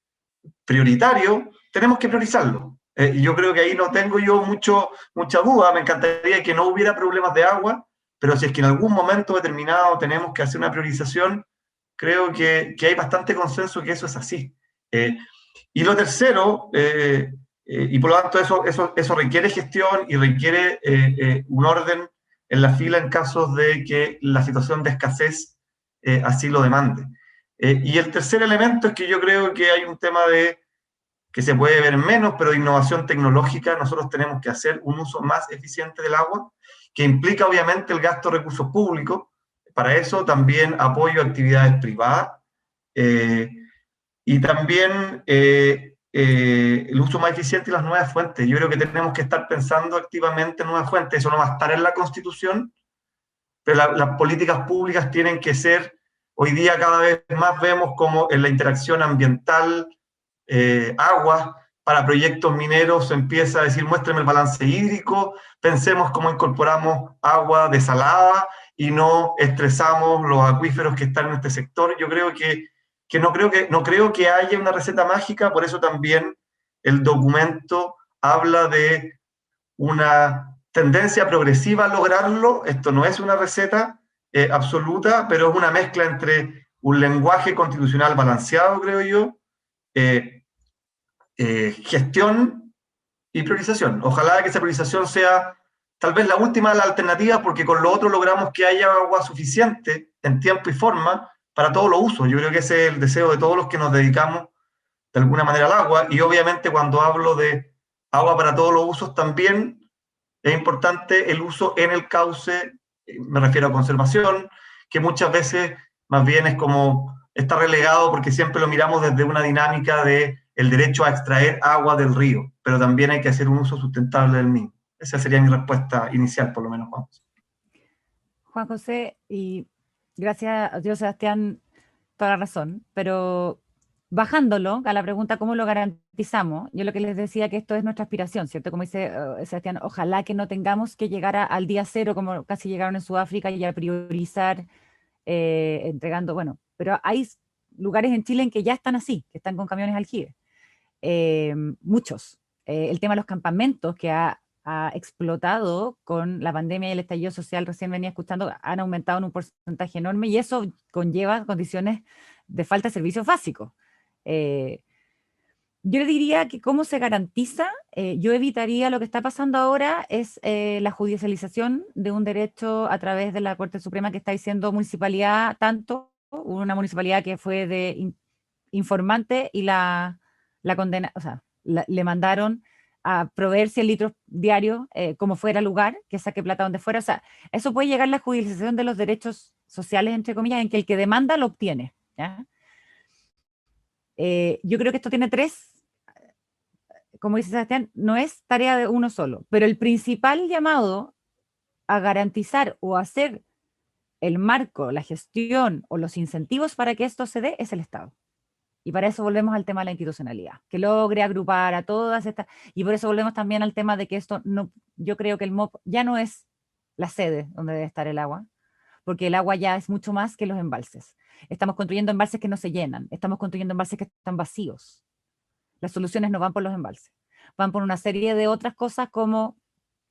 prioritario, tenemos que priorizarlo. Yo creo que ahí no tengo yo mucha duda, me encantaría que no hubiera problemas de agua, pero si es que en algún momento determinado tenemos que hacer una priorización, creo que hay bastante consenso que eso es así. Y lo tercero, y por lo tanto eso requiere gestión y requiere un orden en la fila en casos de que la situación de escasez así lo demande. Y el tercer elemento es que yo creo que hay un tema de que se puede ver menos, pero de innovación tecnológica. Nosotros tenemos que hacer un uso más eficiente del agua, que implica obviamente el gasto de recursos públicos. Para eso también apoyo a actividades privadas y también el uso más eficiente y las nuevas fuentes. Yo creo que tenemos que estar pensando activamente en nuevas fuentes. Eso no va a estar en la Constitución, pero las políticas públicas tienen que ser, hoy día cada vez más vemos como en la interacción ambiental, agua, para proyectos mineros se empieza a decir, muéstrame el balance hídrico, pensemos cómo incorporamos agua desalada y no estresamos los acuíferos que están en este sector. Yo creo que no creo que haya una receta mágica, por eso también el documento habla de una tendencia progresiva a lograrlo. Esto no es una receta absoluta, pero es una mezcla entre un lenguaje constitucional balanceado, creo yo, gestión y priorización. Ojalá que esa priorización sea tal vez la última de las alternativas, porque con lo otro logramos que haya agua suficiente en tiempo y forma para todos los usos. Yo creo que ese es el deseo de todos los que nos dedicamos de alguna manera al agua, y obviamente cuando hablo de agua para todos los usos también es importante el uso en el cauce, me refiero a conservación, que muchas veces más bien es como, está relegado porque siempre lo miramos desde una dinámica de el derecho a extraer agua del río, pero también hay que hacer un uso sustentable del mismo. Esa sería mi respuesta inicial, por lo menos, Juan. Juan José, y gracias a Dios, Sebastián, toda la razón, pero bajándolo a la pregunta cómo lo garantizamos, yo lo que les decía que esto es nuestra aspiración, ¿cierto? Como dice Sebastián, ojalá que no tengamos que llegar al día cero como casi llegaron en Sudáfrica y a priorizar entregando, bueno, pero hay lugares en Chile en que ya están así, que están con camiones aljibe. Muchos. El tema de los campamentos que ha explotado con la pandemia y el estallido social, recién venía escuchando, han aumentado en un porcentaje enorme y eso conlleva condiciones de falta de servicios básicos. Yo le diría que cómo se garantiza, yo evitaría lo que está pasando ahora es la judicialización de un derecho a través de la Corte Suprema que está diciendo municipalidad tanto, una municipalidad que fue de informante y la condena, o sea, le mandaron a proveer 100 litros diarios como fuera lugar, que saque plata donde fuera. O sea, eso puede llegar a la judicialización de los derechos sociales, entre comillas, en que el que demanda lo obtiene. ¿Ya? Yo creo que esto tiene tres, como dice Sebastián, no es tarea de uno solo, pero el principal llamado a garantizar o hacer el marco, la gestión o los incentivos para que esto se dé es el Estado. Y para eso volvemos al tema de la institucionalidad, que logre agrupar a todas estas, y por eso volvemos también al tema de que esto no, yo creo que el MOP ya no es la sede donde debe estar el agua, porque el agua ya es mucho más que los embalses. Estamos construyendo embalses que no se llenan, estamos construyendo embalses que están vacíos. Las soluciones no van por los embalses, van por una serie de otras cosas como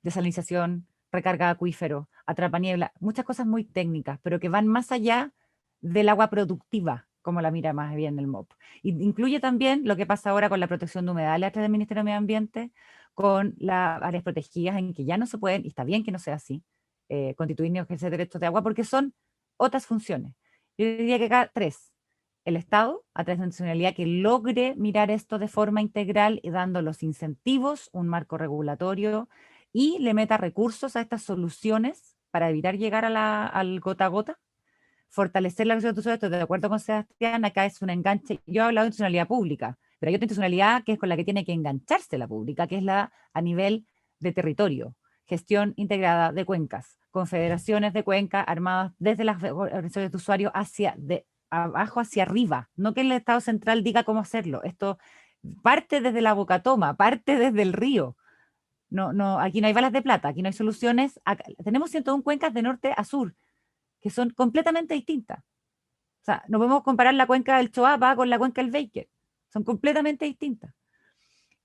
desalinización, recarga de acuífero, atrapaniebla, muchas cosas muy técnicas, pero que van más allá del agua productiva, como la mira más bien el MOP. Y incluye también lo que pasa ahora con la protección de humedales a través del Ministerio de Medio Ambiente, con las áreas protegidas en que ya no se pueden, y está bien que no sea así, constituir ni ejercer derechos de agua, porque son otras funciones. Yo diría que acá tres. El Estado, a través de una institucionalidad que logre mirar esto de forma integral y dando los incentivos, un marco regulatorio, y le meta recursos a estas soluciones para evitar llegar al gota a gota, fortalecer la institución. Estoy de acuerdo con Sebastián, acá es un enganche. Yo he hablado de institucionalidad pública, pero hay otra institucionalidad que es con la que tiene que engancharse la pública, que es la a nivel de territorio, gestión integrada de cuencas, confederaciones de cuencas armadas desde las organizaciones de usuarios de abajo hacia arriba, no que el Estado central diga cómo hacerlo. Esto parte desde la Bocatoma, parte desde el río. No, aquí no hay balas de plata, aquí no hay soluciones. Tenemos 101 cuencas de norte a sur, que son completamente distintas. O sea, no podemos comparar la cuenca del Choapa con la cuenca del Baker. Son completamente distintas.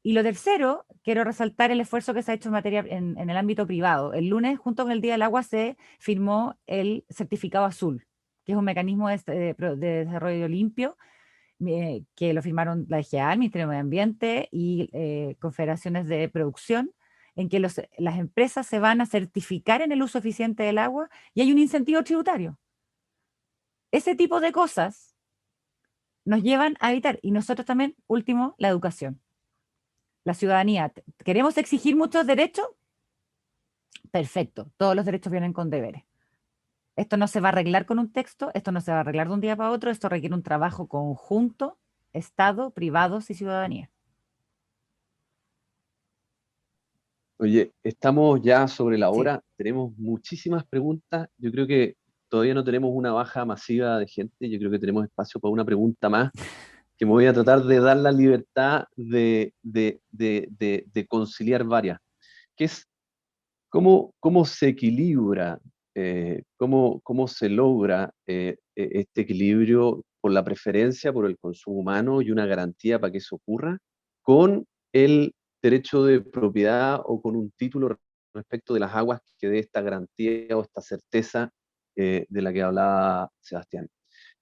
Y lo tercero, quiero resaltar el esfuerzo que se ha hecho en el ámbito privado. El lunes, junto con el Día del Agua, se firmó el certificado azul, que es un mecanismo de desarrollo limpio, que lo firmaron la EGA, el Ministerio de Medio Ambiente y confederaciones de producción, en que las empresas se van a certificar en el uso eficiente del agua y hay un incentivo tributario. Ese tipo de cosas nos llevan a evitar, y nosotros también, último, la educación. La ciudadanía, ¿queremos exigir muchos derechos? Perfecto, todos los derechos vienen con deberes. Esto no se va a arreglar con un texto, esto no se va a arreglar de un día para otro, esto requiere un trabajo conjunto, Estado, privados y ciudadanía. Oye, estamos ya sobre la Sí. hora, tenemos muchísimas preguntas, yo creo que todavía no tenemos una baja masiva de gente, yo creo que tenemos espacio para una pregunta más, que me voy a tratar de dar la libertad de conciliar varias, que es cómo se equilibra, cómo se logra este equilibrio por la preferencia por el consumo humano y una garantía para que eso ocurra, con el derecho de propiedad o con un título respecto de las aguas que dé esta garantía o esta certeza de la que hablaba Sebastián.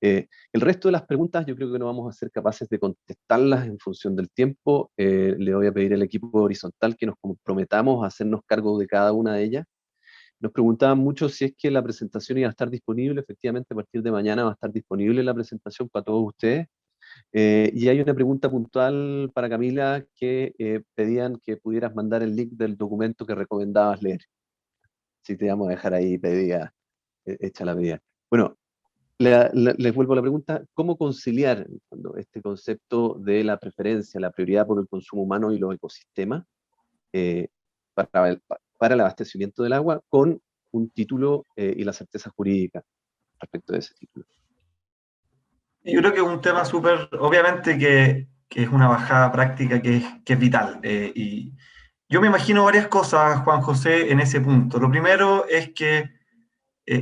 El resto de las preguntas yo creo que no vamos a ser capaces de contestarlas en función del tiempo. Le voy a pedir al equipo horizontal que nos comprometamos a hacernos cargo de cada una de ellas. Nos preguntaban mucho si es que la presentación iba a estar disponible. Efectivamente, a partir de mañana va a estar disponible la presentación para todos ustedes. Y hay una pregunta puntual para Camila que pedían que pudieras mandar el link del documento que recomendabas leer. Si te vamos a dejar ahí pedida, hecha la pedida. Bueno, les vuelvo a la pregunta, ¿cómo conciliar en el fondo, este concepto de la preferencia, la prioridad por el consumo humano y los ecosistemas para el abastecimiento del agua con un título y la certeza jurídica respecto de ese título? Yo creo que es un tema súper, obviamente que es una bajada práctica que es vital. Y yo me imagino varias cosas, Juan José, en ese punto. Lo primero es que, si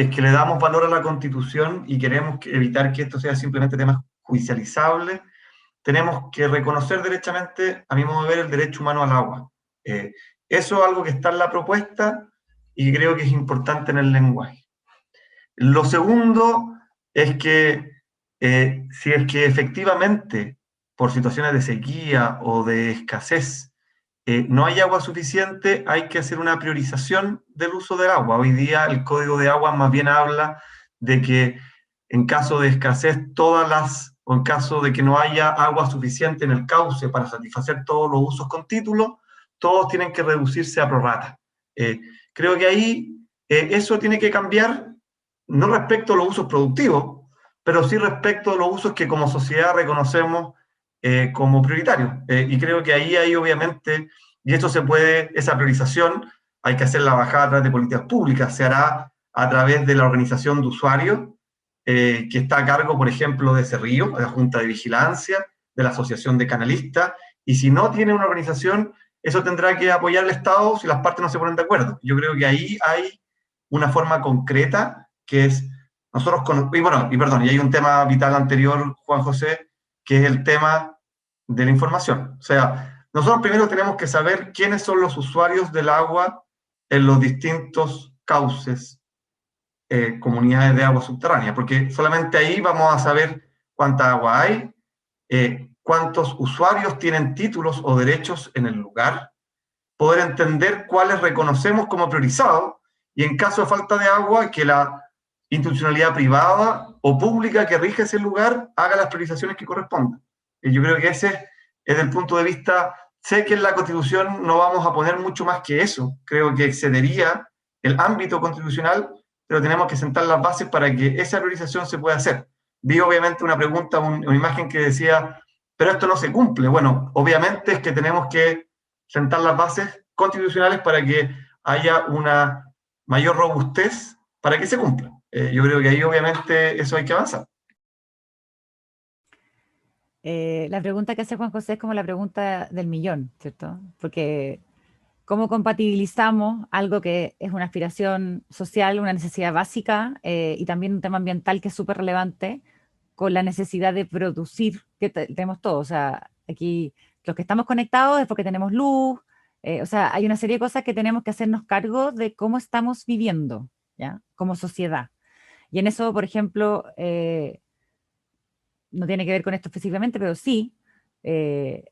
es que le damos valor a la Constitución y queremos evitar que esto sea simplemente temas judicializables, tenemos que reconocer derechamente, a mi modo de ver, el derecho humano al agua. Eso es algo que está en la propuesta y creo que es importante en el lenguaje. Lo segundo es que si es que efectivamente, por situaciones de sequía o de escasez, no hay agua suficiente, hay que hacer una priorización del uso del agua. Hoy día el Código de Aguas más bien habla de que en caso de escasez, o en caso de que no haya agua suficiente en el cauce para satisfacer todos los usos con título, todos tienen que reducirse a prorrata. Creo que ahí eso tiene que cambiar, no respecto a los usos productivos, pero sí respecto a los usos que como sociedad reconocemos como prioritarios. Y creo que ahí hay obviamente, y esto se puede, esa priorización, hay que hacerla bajada a través de políticas públicas, se hará a través de la organización de usuarios, que está a cargo, por ejemplo, de Cerrillo, de la Junta de Vigilancia, de la Asociación de Canalistas, y si no tiene una organización, eso tendrá que apoyar el Estado si las partes no se ponen de acuerdo. Yo creo que ahí hay una forma concreta que es, y hay un tema vital anterior, Juan José, que es el tema de la información. O sea, nosotros primero tenemos que saber quiénes son los usuarios del agua en los distintos cauces, comunidades de agua subterránea, porque solamente ahí vamos a saber cuánta agua hay, cuántos usuarios tienen títulos o derechos en el lugar, poder entender cuáles reconocemos como priorizados, y en caso de falta de agua, que la institucionalidad privada o pública que rige ese lugar haga las priorizaciones que correspondan. Y yo creo que ese es el punto de vista. Sé que en la Constitución no vamos a poner mucho más que eso, creo que excedería el ámbito constitucional, pero tenemos que sentar las bases para que esa priorización se pueda hacer. Vi obviamente una pregunta, una imagen que decía, pero esto no se cumple. Bueno, obviamente es que tenemos que sentar las bases constitucionales para que haya una mayor robustez para que se cumpla. Yo creo que ahí obviamente eso hay que avanzar. La pregunta que hace Juan José es como la pregunta del millón, ¿cierto? Porque ¿cómo compatibilizamos algo que es una aspiración social, una necesidad básica y también un tema ambiental que es súper relevante con la necesidad de producir que tenemos todos? O sea, aquí los que estamos conectados es porque tenemos luz, o sea, hay una serie de cosas que tenemos que hacernos cargo de cómo estamos viviendo, ¿ya? Como sociedad. Y en eso, por ejemplo, no tiene que ver con esto específicamente, pero sí, eh,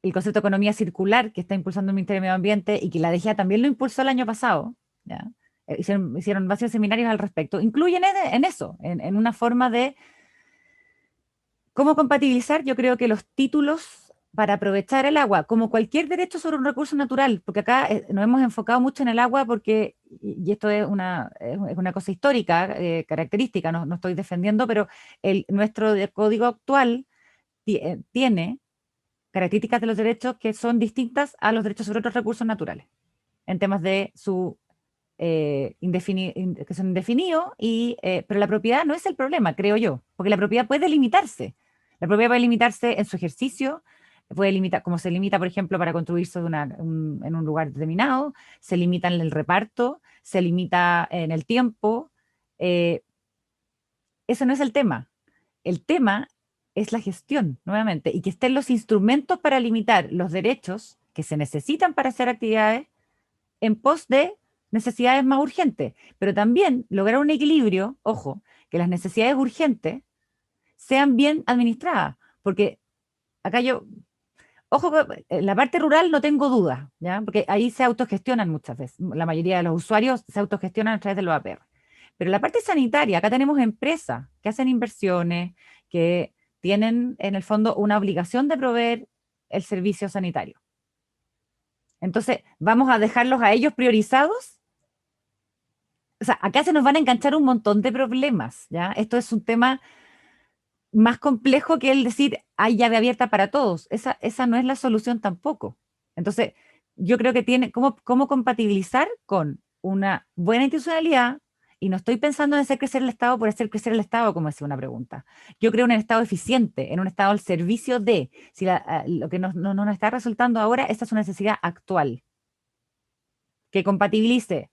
el concepto de economía circular que está impulsando el Ministerio de Medio Ambiente y que la DGA también lo impulsó el año pasado, ¿ya? Hicieron varios seminarios al respecto, incluyen en eso, en una forma de cómo compatibilizar, yo creo que los títulos para aprovechar el agua, como cualquier derecho sobre un recurso natural, porque acá nos hemos enfocado mucho en el agua porque, y esto es una cosa histórica, característica, no estoy defendiendo, pero nuestro código actual tiene características de los derechos que son distintas a los derechos sobre otros recursos naturales, en temas de su que son indefinidos, pero la propiedad no es el problema, creo yo, porque la propiedad puede limitarse. La propiedad puede limitarse en su ejercicio, puede limitar, como se limita, por ejemplo, para construirse en un lugar determinado, se limita en el reparto, se limita en el tiempo. eh, Eso no es el tema. El tema es la gestión, nuevamente, y que estén los instrumentos para limitar los derechos que se necesitan para hacer actividades en pos de necesidades más urgentes, pero también lograr un equilibrio, ojo, que las necesidades urgentes sean bien administradas, porque acá yo, ojo, que en la parte rural no tengo dudas, ¿ya? Porque ahí se autogestionan muchas veces, la mayoría de los usuarios se autogestionan a través de los APR. Pero la parte sanitaria, acá tenemos empresas que hacen inversiones, que tienen en el fondo una obligación de proveer el servicio sanitario. Entonces, ¿vamos a dejarlos a ellos priorizados? O sea, acá se nos van a enganchar un montón de problemas, ¿ya? Esto es un tema más complejo que el decir, hay llave abierta para todos. Esa no es la solución tampoco. Entonces, yo creo que tiene cómo compatibilizar con una buena institucionalidad, y no estoy pensando en hacer crecer el Estado por hacer crecer el Estado, como decía una pregunta. Yo creo en un Estado eficiente, en un Estado al servicio de, si lo que no nos está resultando ahora, esta es una necesidad actual, que compatibilice,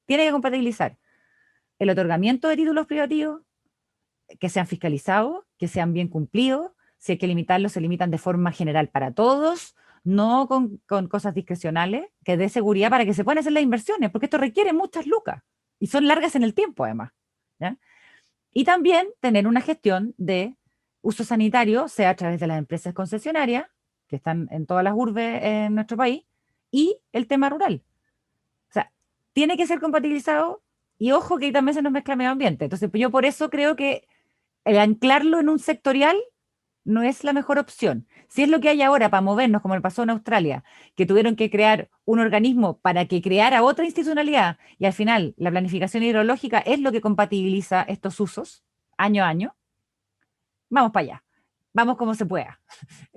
tiene que compatibilizar el otorgamiento de títulos privativos, que sean fiscalizados, que sean bien cumplidos. Si hay que limitarlos, se limitan de forma general para todos, no con cosas discrecionales, que dé seguridad para que se puedan hacer las inversiones, porque esto requiere muchas lucas y son largas en el tiempo además, ¿ya? Y también tener una gestión de uso sanitario, sea a través de las empresas concesionarias, que están en todas las urbes en nuestro país, y el tema rural. O sea, tiene que ser compatibilizado, y ojo que ahí también se nos mezcla medio ambiente. Entonces, yo por eso creo que el anclarlo en un sectorial no es la mejor opción. Si es lo que hay ahora para movernos, como le pasó en Australia, que tuvieron que crear un organismo para que creara otra institucionalidad, y al final la planificación hidrológica es lo que compatibiliza estos usos año a año, vamos para allá. Vamos como se pueda.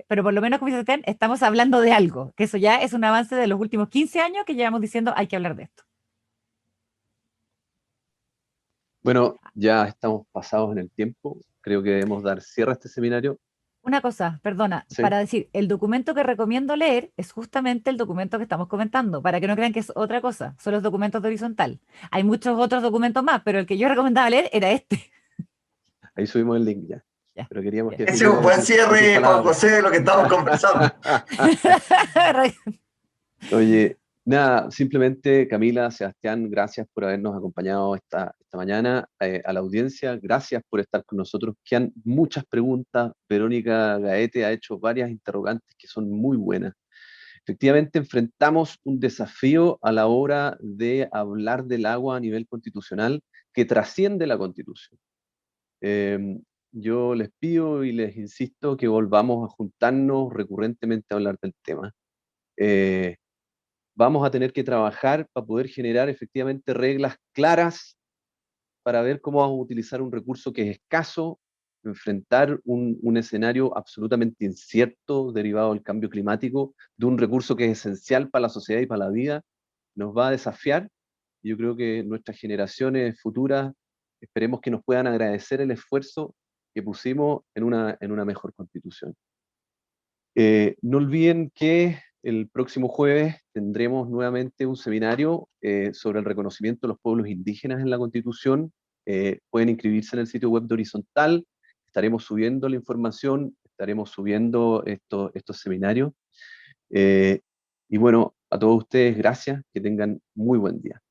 Pero por lo menos, como dice Sebastián, estamos hablando de algo, que eso ya es un avance de los últimos 15 años que llevamos diciendo hay que hablar de esto. Bueno, ya estamos pasados en el tiempo. Creo que debemos dar cierre a este seminario. Una cosa, perdona, Sí. para decir, el documento que recomiendo leer es justamente el documento que estamos comentando, para que no crean que es otra cosa, son los documentos de horizontal. Hay muchos otros documentos más, pero el que yo recomendaba leer era este. Ahí subimos el link ya. Ya, Pero queríamos ya. que Ese es un buen con tus cierre, Juan palabras. José, de lo que estamos conversando. Oye, nada, simplemente Camila, Sebastián, gracias por habernos acompañado esta mañana. A la audiencia, gracias por estar con nosotros. Quedan muchas preguntas. Verónica Gaete ha hecho varias interrogantes que son muy buenas. Efectivamente, enfrentamos un desafío a la hora de hablar del agua a nivel constitucional que trasciende la Constitución. Yo les pido y les insisto que volvamos a juntarnos recurrentemente a hablar del tema. Vamos a tener que trabajar para poder generar efectivamente reglas claras para ver cómo vamos a utilizar un recurso que es escaso, enfrentar un escenario absolutamente incierto derivado del cambio climático, de un recurso que es esencial para la sociedad y para la vida, nos va a desafiar. Yo creo que nuestras generaciones futuras esperemos que nos puedan agradecer el esfuerzo que pusimos en una mejor constitución. No olviden que el próximo jueves tendremos nuevamente un seminario sobre el reconocimiento de los pueblos indígenas en la Constitución. Pueden inscribirse en el sitio web de Horizontal. Estaremos subiendo la información, estaremos subiendo estos seminarios. Y bueno, a todos ustedes, gracias, que tengan muy buen día.